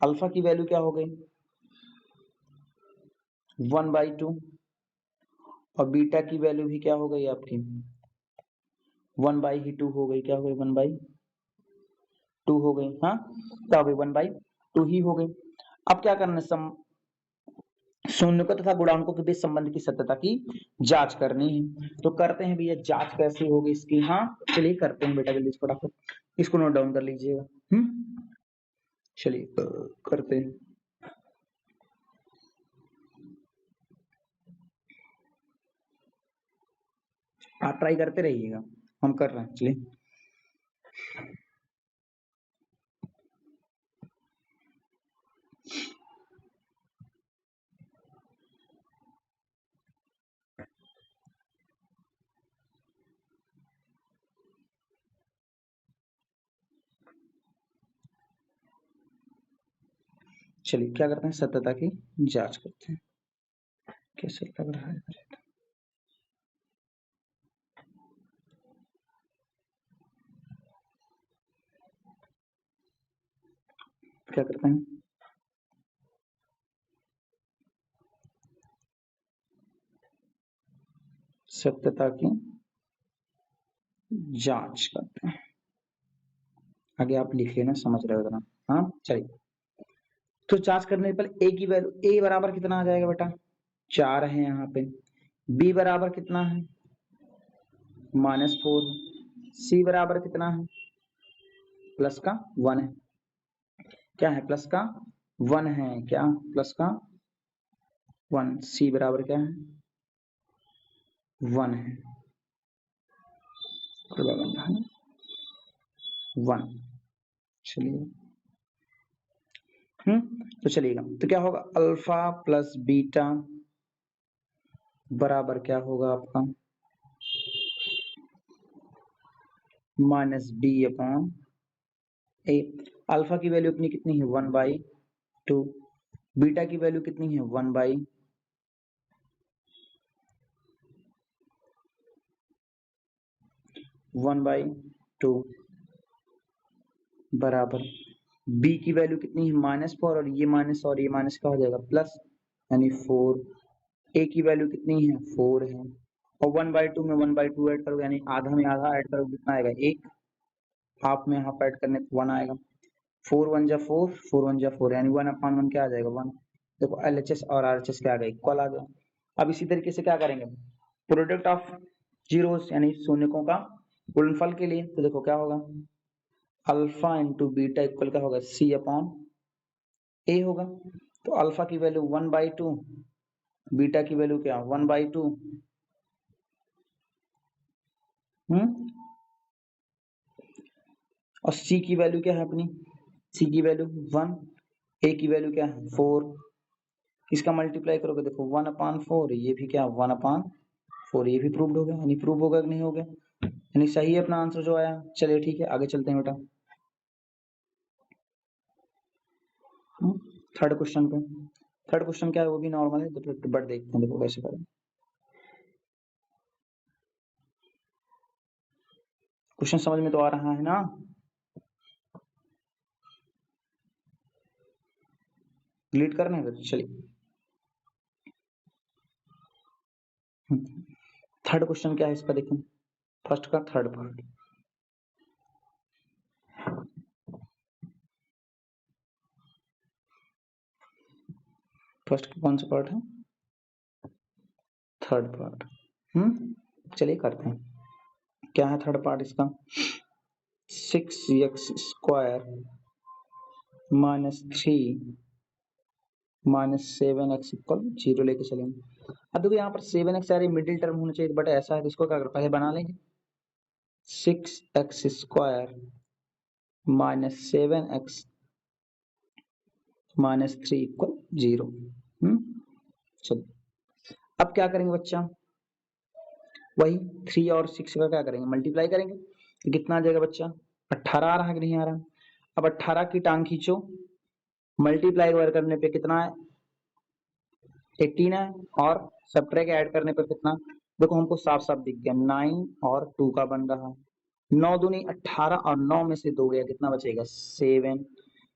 अल्फा की वैल्यू क्या हो गई, 1/2, और बीटा की वैल्यू भी क्या हो गई आपकी, 1/2 हो गई, क्या हो गई 1/2 हो गई, हाँ क्या हो गई 1/2 ही हो गई। अब क्या करना है, शून्यकों तथा गुणांकों के बीच संबंध की सत्यता की जांच करनी है। तो करते हैं भैया, जांच कैसे होगी इसकी, हाँ चलिए करते हैं बेटा, जल्दी फटाफट इसको नोट डाउन कर लीजिएगा। चलिए करते हैं। आप ट्राई करते रहिएगा, हम कर रहे हैं, चलिए। चलिए क्या करते हैं, सत्यता की जांच करते हैं, कैसे लग रहा है। क्या करते हैं, सत्यता की जांच करते हैं। आगे आप लिख लेना, समझ रहे हो इतना, हाँ चलिए। तो जांच करने पर ए की वैल्यू, ए बराबर कितना आ जाएगा बेटा, 4 है यहाँ पे। बी बराबर कितना है, -4। सी बराबर कितना है, प्लस का 1 है, क्या है प्लस का 1 है, क्या प्लस का 1। सी बराबर क्या है 1 है, 1। चलिए तो चलिएगा, तो क्या होगा, अल्फा प्लस बीटा बराबर क्या होगा आपका, -b/a। अल्फा की वैल्यू अपनी कितनी है 1/2, बीटा की वैल्यू कितनी है 1/2 बराबर b की वैल्यू कितनी है -4, और ये माइनस और ये माइनस का हो जाएगा प्लस, यानी 4। a की वैल्यू कितनी है 4 है, और 1/2 में 1/2 ऐड करोगे, यानी आधा में आधा ऐड करोगे कितना आएगा 1, हाफ में हाफ ऐड करने पर 1 आएगा। 4 1 जा 4, 4 1 जा 4, यानी 1/1 क्या आ जाएगा 1। देखो LHS और RHS क्या आ गया, इक्वल आ गया। अब इसी तरीके से क्या करेंगे, प्रोडक्ट ऑफ जीरोस यानी शून्यकों का गुणनफल के लिए, तो देखो क्या होगा, अल्फा इंटू बीटा इक्वल क्या होगा C/A होगा। तो अल्फा की वैल्यू 1/2, बीटा की वैल्यू क्या 1/2, और C की वैल्यू क्या है अपनी, C की वैल्यू 1, A की वैल्यू क्या है 4। इसका मल्टीप्लाई करोगे, देखो 1/4, ये भी क्या 1/4, ये भी प्रूव्ड हो गया, यानी प्रूव होगा कि नहीं हो गया, यानी सही है अपना आंसर जो आया। चलिए ठीक है, आगे चलते हैं बेटा। थर्ड क्वेश्चन पे, थर्ड क्वेश्चन क्या है, वो भी नॉर्मल है, तो बट देखते हैं, देखो कैसे करें। क्वेश्चन समझ में तो आ रहा है ना, डिलीट करने हैं, चलिए। थर्ड क्वेश्चन क्या है इसका, देखें फर्स्ट का थर्ड पार्ट, फर्स्ट का कौन सा पार्ट है, थर्ड पार्ट। चलिए करते हैं, क्या है थर्ड पार्ट इसका, 6x² -3 -7x = 0 लेके चलेंगे। अब देखो यहाँ पर 7x आ रही, मिडिल टर्म होना चाहिए, बट ऐसा है तो इसको क्या कर, पहले बना लेंगे, 6x² -7x -3 = 0। चलो अब क्या करेंगे बच्चा, वही 3 और 6 का क्या करेंगे, मल्टीप्लाई करेंगे, तो कितना आ जाएगा बच्चा, 18 आ रहा है कि नहीं आ रहा। अब 18 की टांग खींचो, मल्टीप्लाई करने पे कितना है 18 है, और सब्ट्रैक्ट ऐड करने पर कितना, देखो हमको साफ साफ दिख गया 9 और 2 का बन रहा है, 9 दूनी 18, और 9 में से 2 गया, कितना बचेगा 7,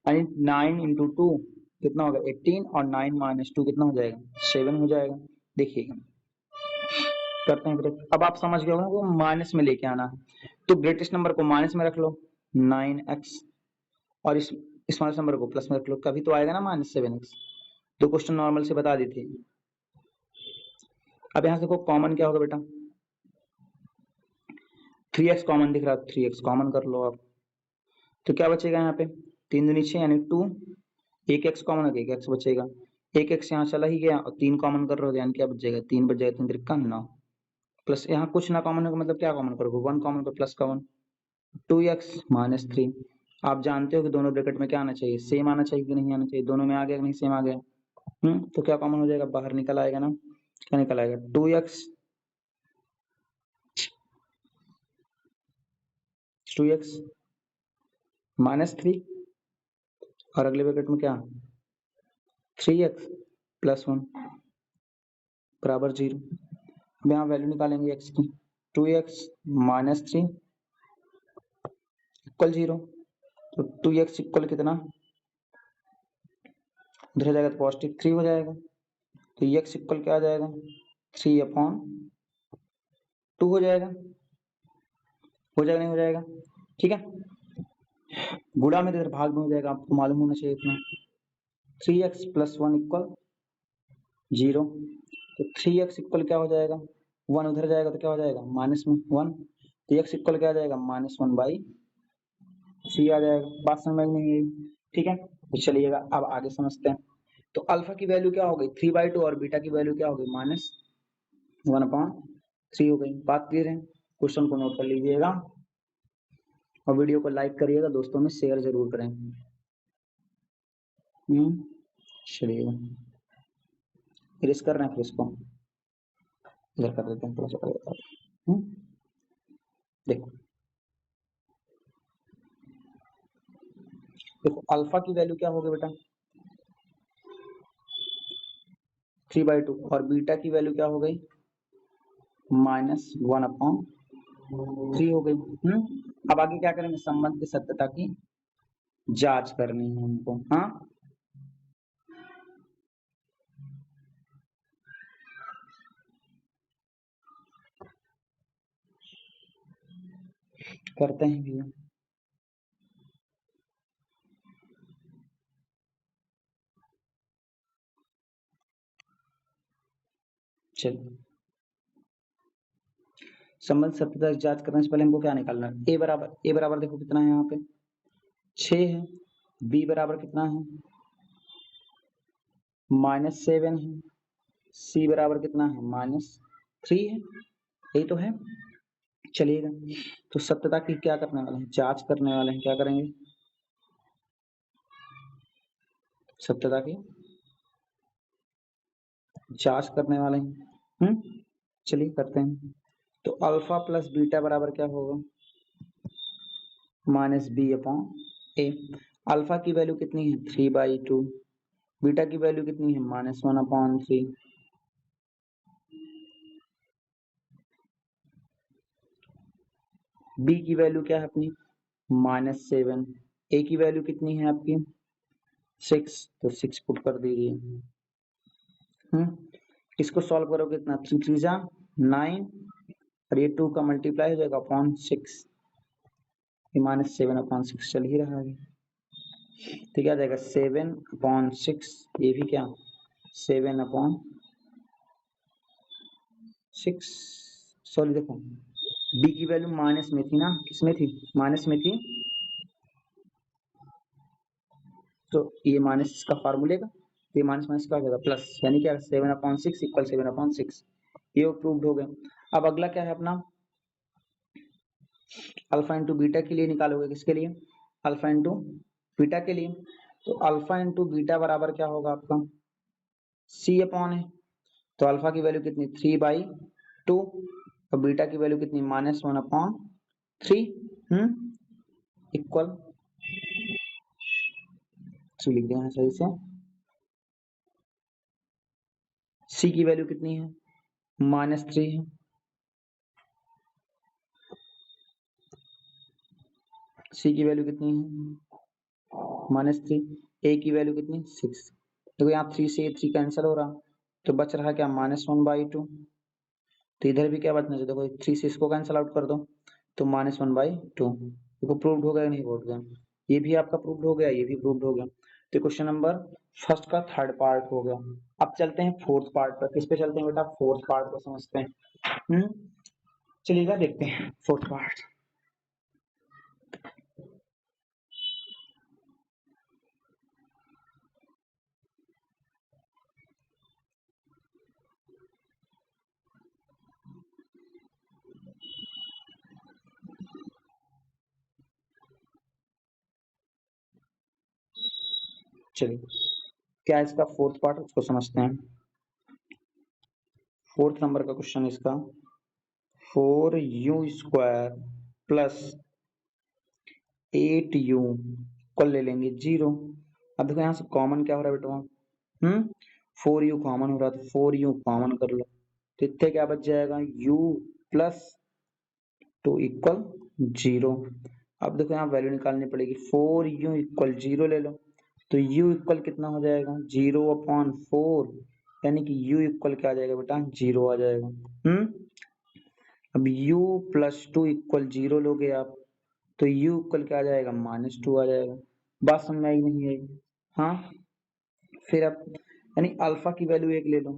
यानी 9 इंटू 2 कितना होगा 18, और 9 - 2 कितना हो जाएगा 7 हो जाएगा। देखिएगा करते हैं फिर। अब आप समझ गए होंगे वो माइनस में लेके आना है, तो ग्रेटेस्ट नंबर को माइनस में रख लो 9x, और इस स्मॉलेस्ट नंबर को प्लस में रख लो, कभी तो आएगा ना -7x। तो क्वेश्चन नॉर्मल से बता दी थी। अब यहाँ से को कॉमन क्या होगा बेटा, 3x कॉमन दिख रहा है, 3x कॉमन कर लो आप, तो क्या बचेगा यहाँ पे 3 दूनी 6 यानी 2, एक x कॉमन होगा, एक x बचेगा, एक x यहाँ चला ही गया और 3 कॉमन कर रहे हो यानी क्या बच जाएगा, 3 बच जाएगा, 3 त्रिका 9, प्लस यहाँ कुछ ना कॉमन होगा मतलब क्या कॉमन करोगे, 1 कॉमन करो, प्लस का 1, 2x माइनस 3। आप जानते हो कि दोनों ब्रैकेट में क्या आना चाहिए, सेम आना चाहिए कि नहीं आना चाहिए, दोनों में आ गया कि नहीं, सेम आ गया। तो क्या कॉमन हो जाएगा, बाहर निकल आएगा ना, क्या निकल आएगा 2x माइनस 3, और अगले ब्रैकेट में क्या 3x प्लस 1 बराबर 0। अब यहाँ वैल्यू निकालेंगे x की, 2x माइनस 3 इक्वल 0, तो 2x इक्वल कितना, उधर जाएगा तो पॉजिटिव 3 हो जाएगा, तो x इक्वल क्या आ जाएगा 3/2 हो जाएगा, नहीं हो जाएगा, ठीक है। गुणा में इधर भाग में हो जाएगा, आपको मालूम होना चाहिए इतना, 3x प्लस 1 इक्वल 0, तो 3x इक्वल क्या हो जाएगा, 1 उधर जाएगा तो क्या हो जाएगा माइनस में 1, तो x इक्वल क्या आ जाएगा -1/3 आ जाएगा। बात समझ में नहीं आई, ठीक है। तो चलिएगा अब आगे समझते हैं। तो अल्फा की वैल्यू क्या हो गई 3/2 और बीटा की वैल्यू क्या हो गई -1/3 हो गई। बात क्लियर है, क्वेश्चन को नोट कर लीजिएगा और वीडियो को लाइक करिएगा, दोस्तों में शेयर जरूर करें। चलिए इरेज कर रहे हैं, फिर इसको इधर कर देते हैं, थोड़ा सा कर देता हूं। देखो देखो अल्फा की वैल्यू क्या होगी बेटा 3/2 और बीटा की वैल्यू क्या हो गई -1/3 हो गई। अब आगे क्या करेंगे, संबंध की सत्यता की जांच करनी है हमको। हाँ करते हैं भैया। चलिए संबंध सत्यता की जांच करने से पहले हमको क्या निकालना है, ए बराबर देखो कितना है यहाँ पे 6 है, बी बराबर कितना है -7 है, सी बराबर कितना है -3 है, यही तो है। चलिएगा तो सत्यता की क्या करने वाले हैं, जांच करने वाले हैं, क्या करेंगे सत्यता की जांच करने वाले हैं। चलिए करते हैं। तो अल्फा प्लस बीटा बराबर क्या होगा -b/a। अल्फा की वैल्यू कितनी है 3/2, बीटा की वैल्यू कितनी है -1/3। बी की वैल्यू क्या है अपनी -7, ए की वैल्यू कितनी है आपकी 6, तो 6 पुट कर दीजिए। इसको सॉल्व करोगे कितना 3 3 जा 9, और ये 2 का मल्टीप्लाई हो जाएगा अपॉन 6, ये -7/6 चल ही रहा है। तो क्या आ जाएगा 7/6, ये भी क्या 7/6। सॉरी देखो बी की वैल्यू माइनस में थी ना, किसमें थी माइनस में थी, तो ये माइनस इसका फार्मूले का, ये माइनस माइनस का हो जाएगा प्लस, यानी क्या 7/6 इक्वल 7/6, ये प्रूव्ड हो गया। अब अगला क्या है अपना अल्फा इंटू बीटा के लिए निकालोगे, किसके लिए अल्फा इंटू बीटा के लिए। तो अल्फा इंटू बीटा बराबर क्या होगा आपका c/है, तो अल्फा की वैल्यू कितनी 3/2 और बीटा की वैल्यू कितनी -1/3 इक्वल 3 लिख दिया है सही से। c की वैल्यू कितनी है -3 है, c की वैल्यू कितनी है -3, a की वैल्यू कितनी 6। देखो यहाँ 3 से 3 कैंसिल हो रहा, तो बच रहा क्या -1/2, तो इधर भी क्या बचना चाहिए, देखो 3 से इसको कैंसिल आउट कर दो तो -1/2। देखो प्रूव्ड हो गया नहीं हो गया, ये भी आपका प्रूव्ड हो गया, ये भी प्रूव्ड हो गया। तो क्वेश्चन नंबर फर्स्ट का थर्ड पार्ट हो गया। अब चलते हैं फोर्थ पार्ट पर। किस पे चलते हैं बेटा, फोर्थ पार्ट को समझते हैं। चलिएगा देखते हैं फोर्थ पार्ट। चलिए क्या इसका फोर्थ पार्ट, उसको समझते हैं। फोर्थ नंबर का क्वेश्चन इसका 4u² प्लस 8u को ले लेंगे 0। अब देखो यहाँ से कॉमन क्या हो रहा है बेटा, 4u कॉमन हो रहा है, तो 4u कॉमन कर लो, तो इतने क्या बच जाएगा, u प्लस 2 इक्वल 0। अब देखो यहाँ वैल्यू निकालनी पड़ेगी, 4u इक्वल 0 ले लो, तो u इक्वल कितना हो जाएगा, 0/4, यानी कि u इक्वल क्या आ जाएगा बेटा, 0 आ जाएगा। अब u प्लस 2 इक्वल 0 लोगे आप, तो u इक्वल क्या आ जाएगा, -2 आ जाएगा। बात समझ में आई नहीं आई, हाँ। फिर अब यानी अल्फा की वैल्यू 1 ले लो।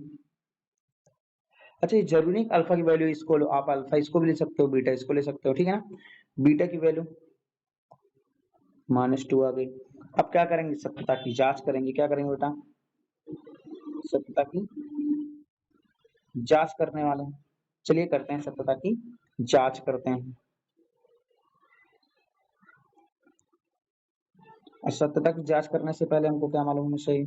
अच्छा ये जरूरी नहीं अल्फा की वैल्यू इसको लो, आप अल्फा इसको भी ले सकते हो, बीटा इसको ले सकते हो, ठीक है ना। बीटा की वैल्यू -2 आ गई। अब क्या करेंगे, सत्यता की जांच करेंगे। क्या करेंगे बेटा, सत्यता की जांच करने वाले हैं। चलिए करते हैं सत्यता की जांच करते हैं। और सत्यता की जांच करने से पहले हमको क्या मालूम होना चाहिए,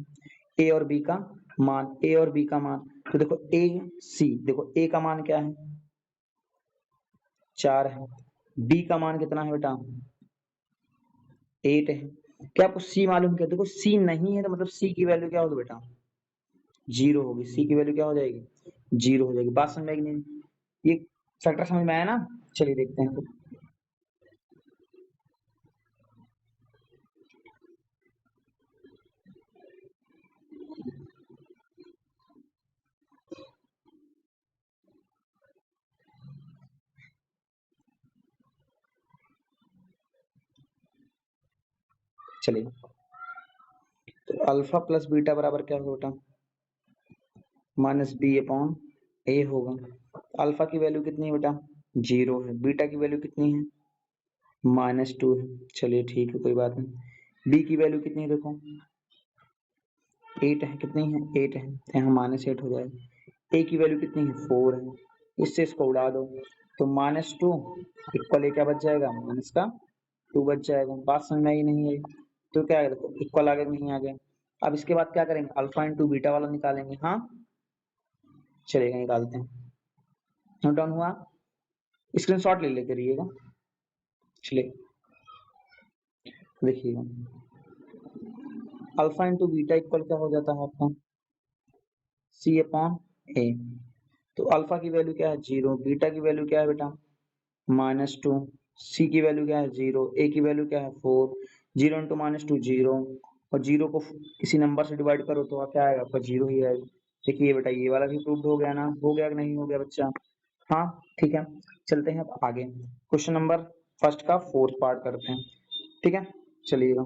ए और बी का मान। ए और बी का मान, तो देखो ए सी, देखो ए का मान क्या है, 4 है। बी का मान कितना है बेटा, 8 है। क्या आपको सी मालूम, क्या देखो सी नहीं है तो मतलब सी की वैल्यू क्या होगी बेटा, 0 होगी। सी की वैल्यू क्या हो जाएगी, 0 हो जाएगी। बात समझ में आई कि नहीं, ये फैक्टर समझ में आया ना। चलिए देखते हैं। चलिए तो अल्फा प्लस बीटा बराबर क्या होगा बेटा, -b/a होगा। अल्फा की वैल्यू कितनी है बेटा, 0 है। बीटा की वैल्यू कितनी है, -2 है। चलिए ठीक है कोई बात नहीं। बी की वैल्यू कितनी है देखो, 8 है। कितनी है, 8 है, तो यहाँ -8 हो जाएगा। ए की वैल्यू कितनी है, 4 है। इससे इसको उड़ा दो, तो -2 इक्वल ए क्या बच जाएगा, माइनस का 2 बच जाएगा। बात समझ में आई नहीं आई, तो क्या है देखो इक्वल आ गया नहीं आ गया। अब इसके बाद क्या करेंगे, अल्फा इंटू बीटा वाला निकालेंगे। हाँ चलेगा, निकालते हैं। नोट डाउन हुआ, स्क्रीनशॉट ले लेके रहिएगा। चलिए देखिएगा, अल्फा इंटू बीटा इक्वल क्या हो जाता है आपका, c/a। तो अल्फा की वैल्यू क्या है, 0। बीटा की वैल्यू क्या है बेटा, -2। सी की वैल्यू क्या है, 0। ए की वैल्यू क्या है, 4। 0 इंटू -2 0, और 0 को किसी नंबर से डिवाइड करो तो क्या आएगा आपका, 0 ही आएगा। देखिए बेटा ये वाला भी प्रूव हो गया ना, हो गया कि नहीं हो गया बच्चा, हाँ ठीक है। चलते हैं अब आगे, क्वेश्चन नंबर फर्स्ट का फोर्थ पार्ट करते हैं, ठीक है। चलिएगा,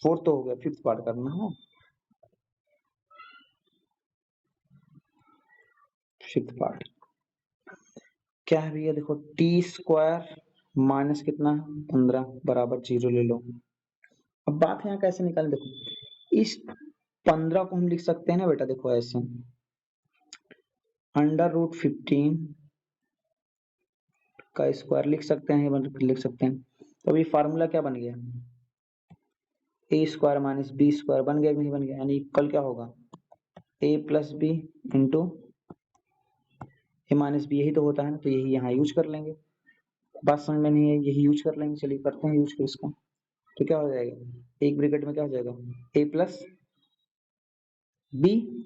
फोर्थ तो हो गया, फिफ्थ पार्ट करना है। फिफ्थ पार्ट क्या है भैया, देखो t² माइनस कितना है, 15 बराबर 0 ले लो। अब बात है यहाँ कैसे निकालें, देखो इस 15 को हम लिख सकते हैं ना बेटा, देखो ऐसे √15 का स्क्वायर लिख सकते हैं, लिख सकते हैं। तो अभी फार्मूला क्या बन गया, a² माइनस b² बन गया कि नहीं बन गया, यानी इक्वल क्या होगा, a plus B into A minus B, यही तो होता है ना। तो यही यहाँ यूज कर लेंगे। बात समझ में नहीं है, यही यूज कर लेंगे। चलिए करते हैं यूज फिर इसका। तो क्या हो जाएगा, एक ब्रैकेट में क्या हो जाएगा, a प्लस बी,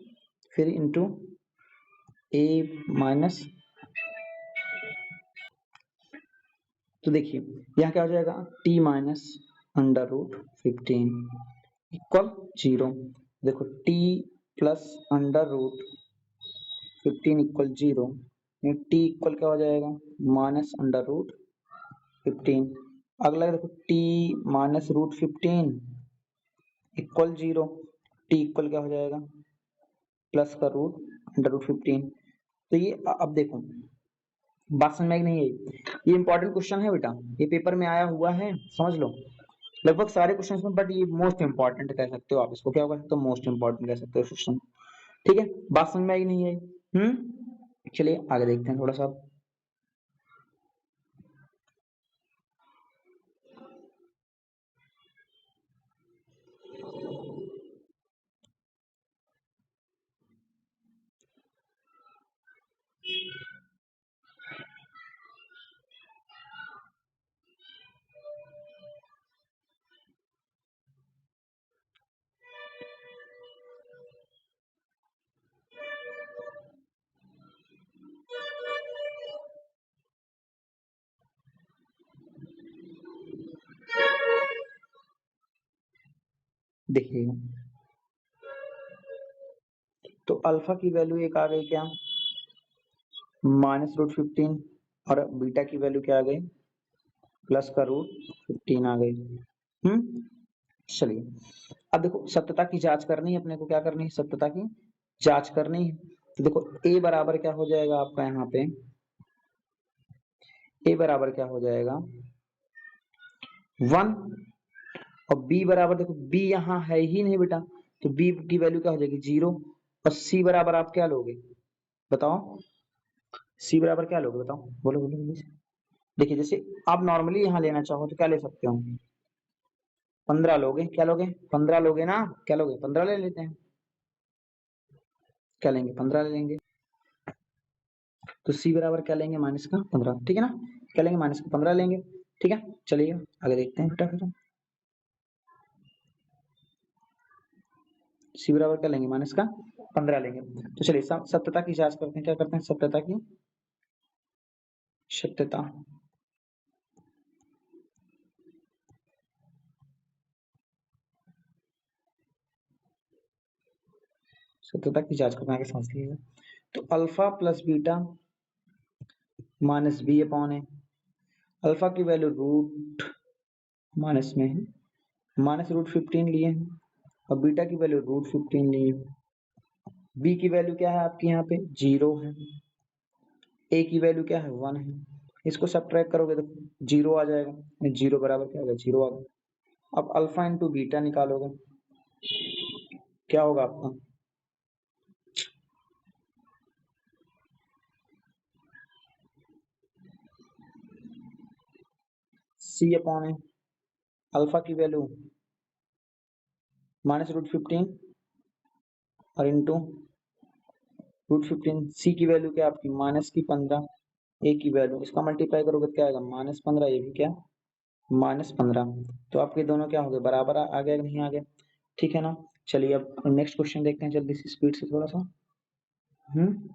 फिर इंटू ए माइनस तो देखिए यहाँ क्या हो जाएगा, t minus under root 15 equal 0। देखो t plus under root 15 equal 0, t equal क्या हो जाएगा, माइनस अंडर रूट 15। अगला देखो t minus root 15 equal 0, t equal क्या हो जाएगा, प्लस का रूट अंडर रूट 15। तो ये अब देखो बात समझ में आई नहीं है, ये इंपॉर्टेंट क्वेश्चन है बेटा, ये पेपर में आया हुआ है, समझ लो लगभग सारे क्वेश्चन में, बट ये मोस्ट इंपॉर्टेंट कह सकते हो आप इसको, क्या कह सकते हो, मोस्ट इंपॉर्टेंट कह सकते हो क्वेश्चन। ठीक है, बात समझ में आई नहीं है। चलिए आगे देखते हैं थोड़ा सा। देखिए तो अल्फा की वैल्यू एक आ गई क्या, माइनस रूट 15, और बीटा की वैल्यू क्या आ गई, प्लस का रूट 15 आ गई। चलिए अब देखो सत्यता की जांच करनी है अपने को, क्या करनी है, सत्यता की जांच करनी है। तो देखो a बराबर क्या हो जाएगा आपका, यहाँ पे a बराबर क्या हो जाएगा 1, और b बराबर, देखो b यहाँ है ही नहीं बेटा, तो b की वैल्यू क्या हो जाएगी 0, और c बराबर आप क्या लोगे बताओ, c बराबर क्या लोगे बताओ, बोलो बोलो बोलो। देखिए जैसे आप नॉर्मली यहाँ लेना चाहो तो क्या ले सकते हो, 15 लोगे, क्या लोगे 15 लोगे ना, क्या लोगे 15 ले लेते हैं, क्या लेंगे 15 ले लेंगे। तो c बराबर क्या लेंगे, माइनस का 15, ठीक है ना, क्या लेंगे माइनस का 15 लेंगे। ठीक है, चलिए आगे देखते हैं बेटा, फिर c बराबर क्या लेंगे, माइनस का 15 लेंगे। तो चलिए सत्यता की जांच करते हैं, क्या करते हैं, सत्यता की सत्यता, सत्यता की जांच करते हैं, आगे समझ लीजिएगा। तो alpha plus beta minus B upon है, अल्फा की वैल्यू रूट माइनस में है, माइनस रूट 15 लिए हैं, और बीटा की वैल्यू रूट 15 लिए हैं। बी की वैल्यू क्या है आपकी यहाँ पे 0 है, ए की वैल्यू क्या है 1 है, इसको सब्ट्रैक्ट करोगे तो 0 आ जाएगा, 0 बराबर क्या होगा 0 आ गया। अब अल्फा इंटू बीटा निकालोगे, क्या होगा आपका, सी अपॉन है अल्फा की वैल्यू माइनस रूट 15 और इंटू रूट 15, सी की वैल्यू क्या आपकी माइनस की 15, ए की वैल्यू, इसका मल्टीप्लाई करोगे तो क्या आएगा माइनस 15, ये भी क्या माइनस 15। तो आपके दोनों क्या हो गए बराबर, आ गया कि नहीं आ गया, ठीक है ना। चलिए अब नेक्स्ट क्वेश्चन देखते हैं जल्दी से, स्पीड से थोड़ा सा। हम्म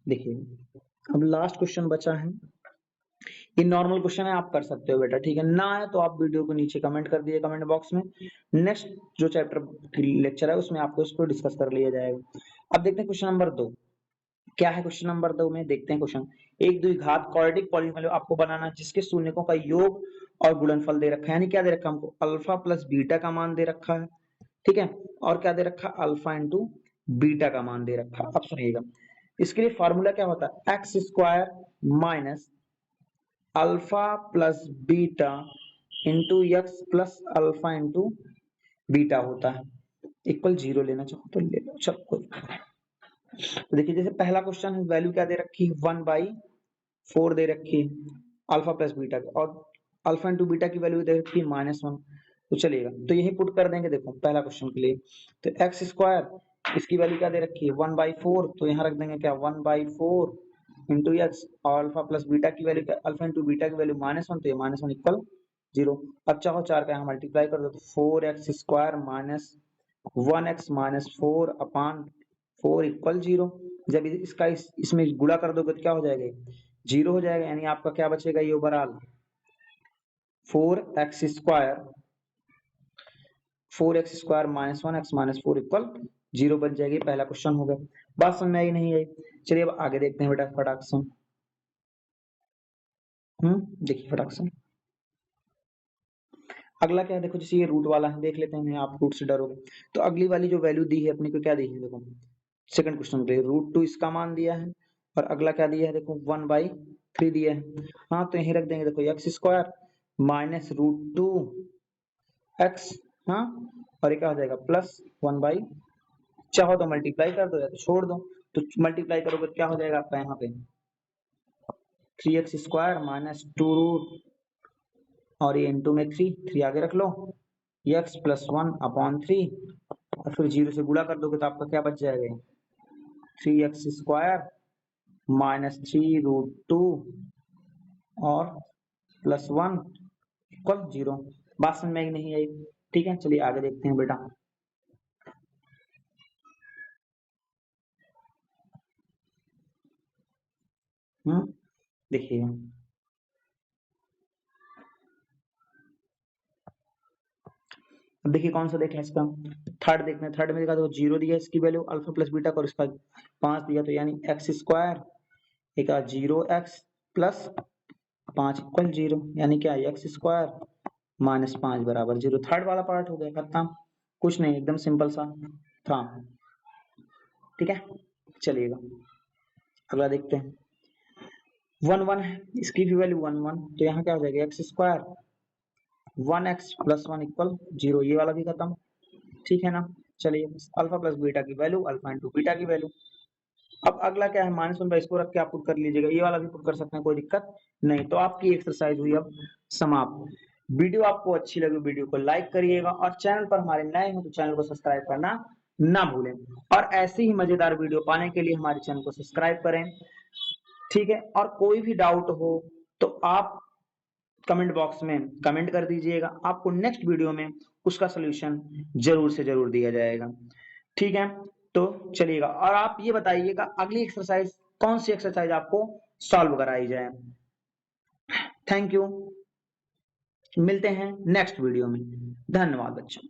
देखिए अब लास्ट क्वेश्चन बचा है, ये नॉर्मल क्वेश्चन है, आप कर सकते हो बेटा, ठीक है ना, है तो आप वीडियो को नीचे कमेंट कर दिए कमेंट बॉक्स में, नेक्स्ट जो चैप्टर लेक्चर है उसमें आपको इसको डिस्कस कर लिया जाएगा। अब देखते हैं क्वेश्चन नंबर 2, क्या है क्वेश्चन नंबर 2 में, देखते हैं क्वेश्चन। एक द्विघात क्वाड्रेटिक पॉलीनोमियल आपको बनाना, जिसके शून्यकों का योग और गुणनफल दे रखा है, यानी क्या दे रखा है हमको, अल्फा प्लस बीटा का मान दे रखा है, ठीक है, और क्या दे रखा है, अल्फा इंटू बीटा का मान दे रखा है। अब सुनिएगा, इसके लिए फॉर्मूला क्या होता है, x square minus alpha plus beta into x plus alpha into beta होता है, इक्वल 0 लेना चाहो तो ले लो, चलो कोई। तो देखिए जैसे पहला क्वेश्चन है, वैल्यू क्या दे रखी है 1/4 दे रखी है अल्फा प्लस बीटा की, और अल्फा इंटू बीटा की वैल्यू दे रखी है -1, तो चलेगा, तो यही पुट कर देंगे। देखो पहला क्वेश्चन के लिए, तो एक्स स्क्वायर इसकी वैल्यू क्या दे रखी है 1/4, तो यहाँ रख देंगे क्या 1/4 इंटू एक्स और अल्फा प्लस बीटा की वैल्यू क्या, अल्फा इंटू बीटा की वैल्यू -1 तो ये -1 इक्वल 0। अब चाहो 4 का यहाँ मल्टीप्लाई कर दो तो 4x square minus 1x minus 4 अपान 4 इक्वल 0। जब इसका इसमें गुणा कर दोगे तो क्या हो जाएगा, 0 हो जाएगा, यानी आपका क्या बचेगा, ये overall 4x square minus 1x minus 4 equal 0 बन जाएगी। पहला क्वेश्चन हो गया। बात समझ में आई नहीं आई? चलिए अब आगे देखते हैं बेटा फटाक से। देखिए फटाक से अगला क्या है, देखो जैसे ये रूट वाला है, देख लेते हैं, आप रूट से डरोगे तो अगली वाली जो वैल्यू दी है अपने को, क्या दी है, देखो सेकंड क्वेश्चन पे √2 इसका मान दिया है और अगला क्या दिया है, देखो 1/3 दिया है। हाँ तो यही रख देंगे, देखो एक्स स्क्वायर माइनस √2 एक्स, हाँ और ये क्या हो जाएगा प्लस 1/, चाहो तो मल्टीप्लाई कर दो या तो छोड़ दो। तो मल्टीप्लाई करोगे तो क्या हो जाएगा आपका यहाँ पे 3x स्क्वायर माइनस 2 और ये इंटू में 3 आगे रख लो, x प्लस 1/3 और फिर 0 से गुणा कर दोगे तो आपका क्या बच जाएगा 3x स्क्वायर माइनस 3√2 और प्लस 1 इक्वल 0। बात समझ में नहीं आई? ठीक है, चलिए आगे देखते हैं बेटा। देखिए अब देखिए कौन सा देखें इसका, थर्ड देखते हैं। थर्ड में देखा तो 0 दिया इसकी वैल्यू अल्फा प्लस बीटा और इसका 5 दिया, तो यानी एक्स स्क्वायर एक 0x प्लस 5 इक्वल 0, यानी क्या एक्स स्क्वायर माइनस 5 बराबर 0। थर्ड वाला पार्ट हो गया खत्म, कुछ नहीं, एकदम सिंपल सा था। ठीक है, चलिएगा अगला देखते हैं। 1 है, इसकी भी वैल्यू 1 तो यहाँ क्या हो जाएगा x square 1x plus 1 equal 0, ये वाला भी खत्म। ठीक है ना, चलिए अल्फा प्लस बीटा की वैल्यू अल्फा इंटू बीटा की वैल्यू। अब अगला क्या है -1 इसको रख के आप पुट कर लीजिएगा, ये वाला भी पुट कर सकते हैं, कोई दिक्कत नहीं। तो आपकी एक्सरसाइज हुई अब समाप्त। वीडियो आपको अच्छी लगी वीडियो को लाइक करिएगा और चैनल पर हमारे नए हो तो चैनल को सब्सक्राइब करना ना भूलें और ऐसे ही मजेदार वीडियो पाने के लिए हमारे चैनल को सब्सक्राइब करें। ठीक है, और कोई भी डाउट हो तो आप कमेंट बॉक्स में कमेंट कर दीजिएगा, आपको नेक्स्ट वीडियो में उसका सलूशन जरूर से जरूर दिया जाएगा। ठीक है, तो चलिएगा और आप ये बताइएगा अगली एक्सरसाइज कौन सी एक्सरसाइज आपको सॉल्व कराई जाए। थैंक यू, मिलते हैं नेक्स्ट वीडियो में। धन्यवाद बच्चों।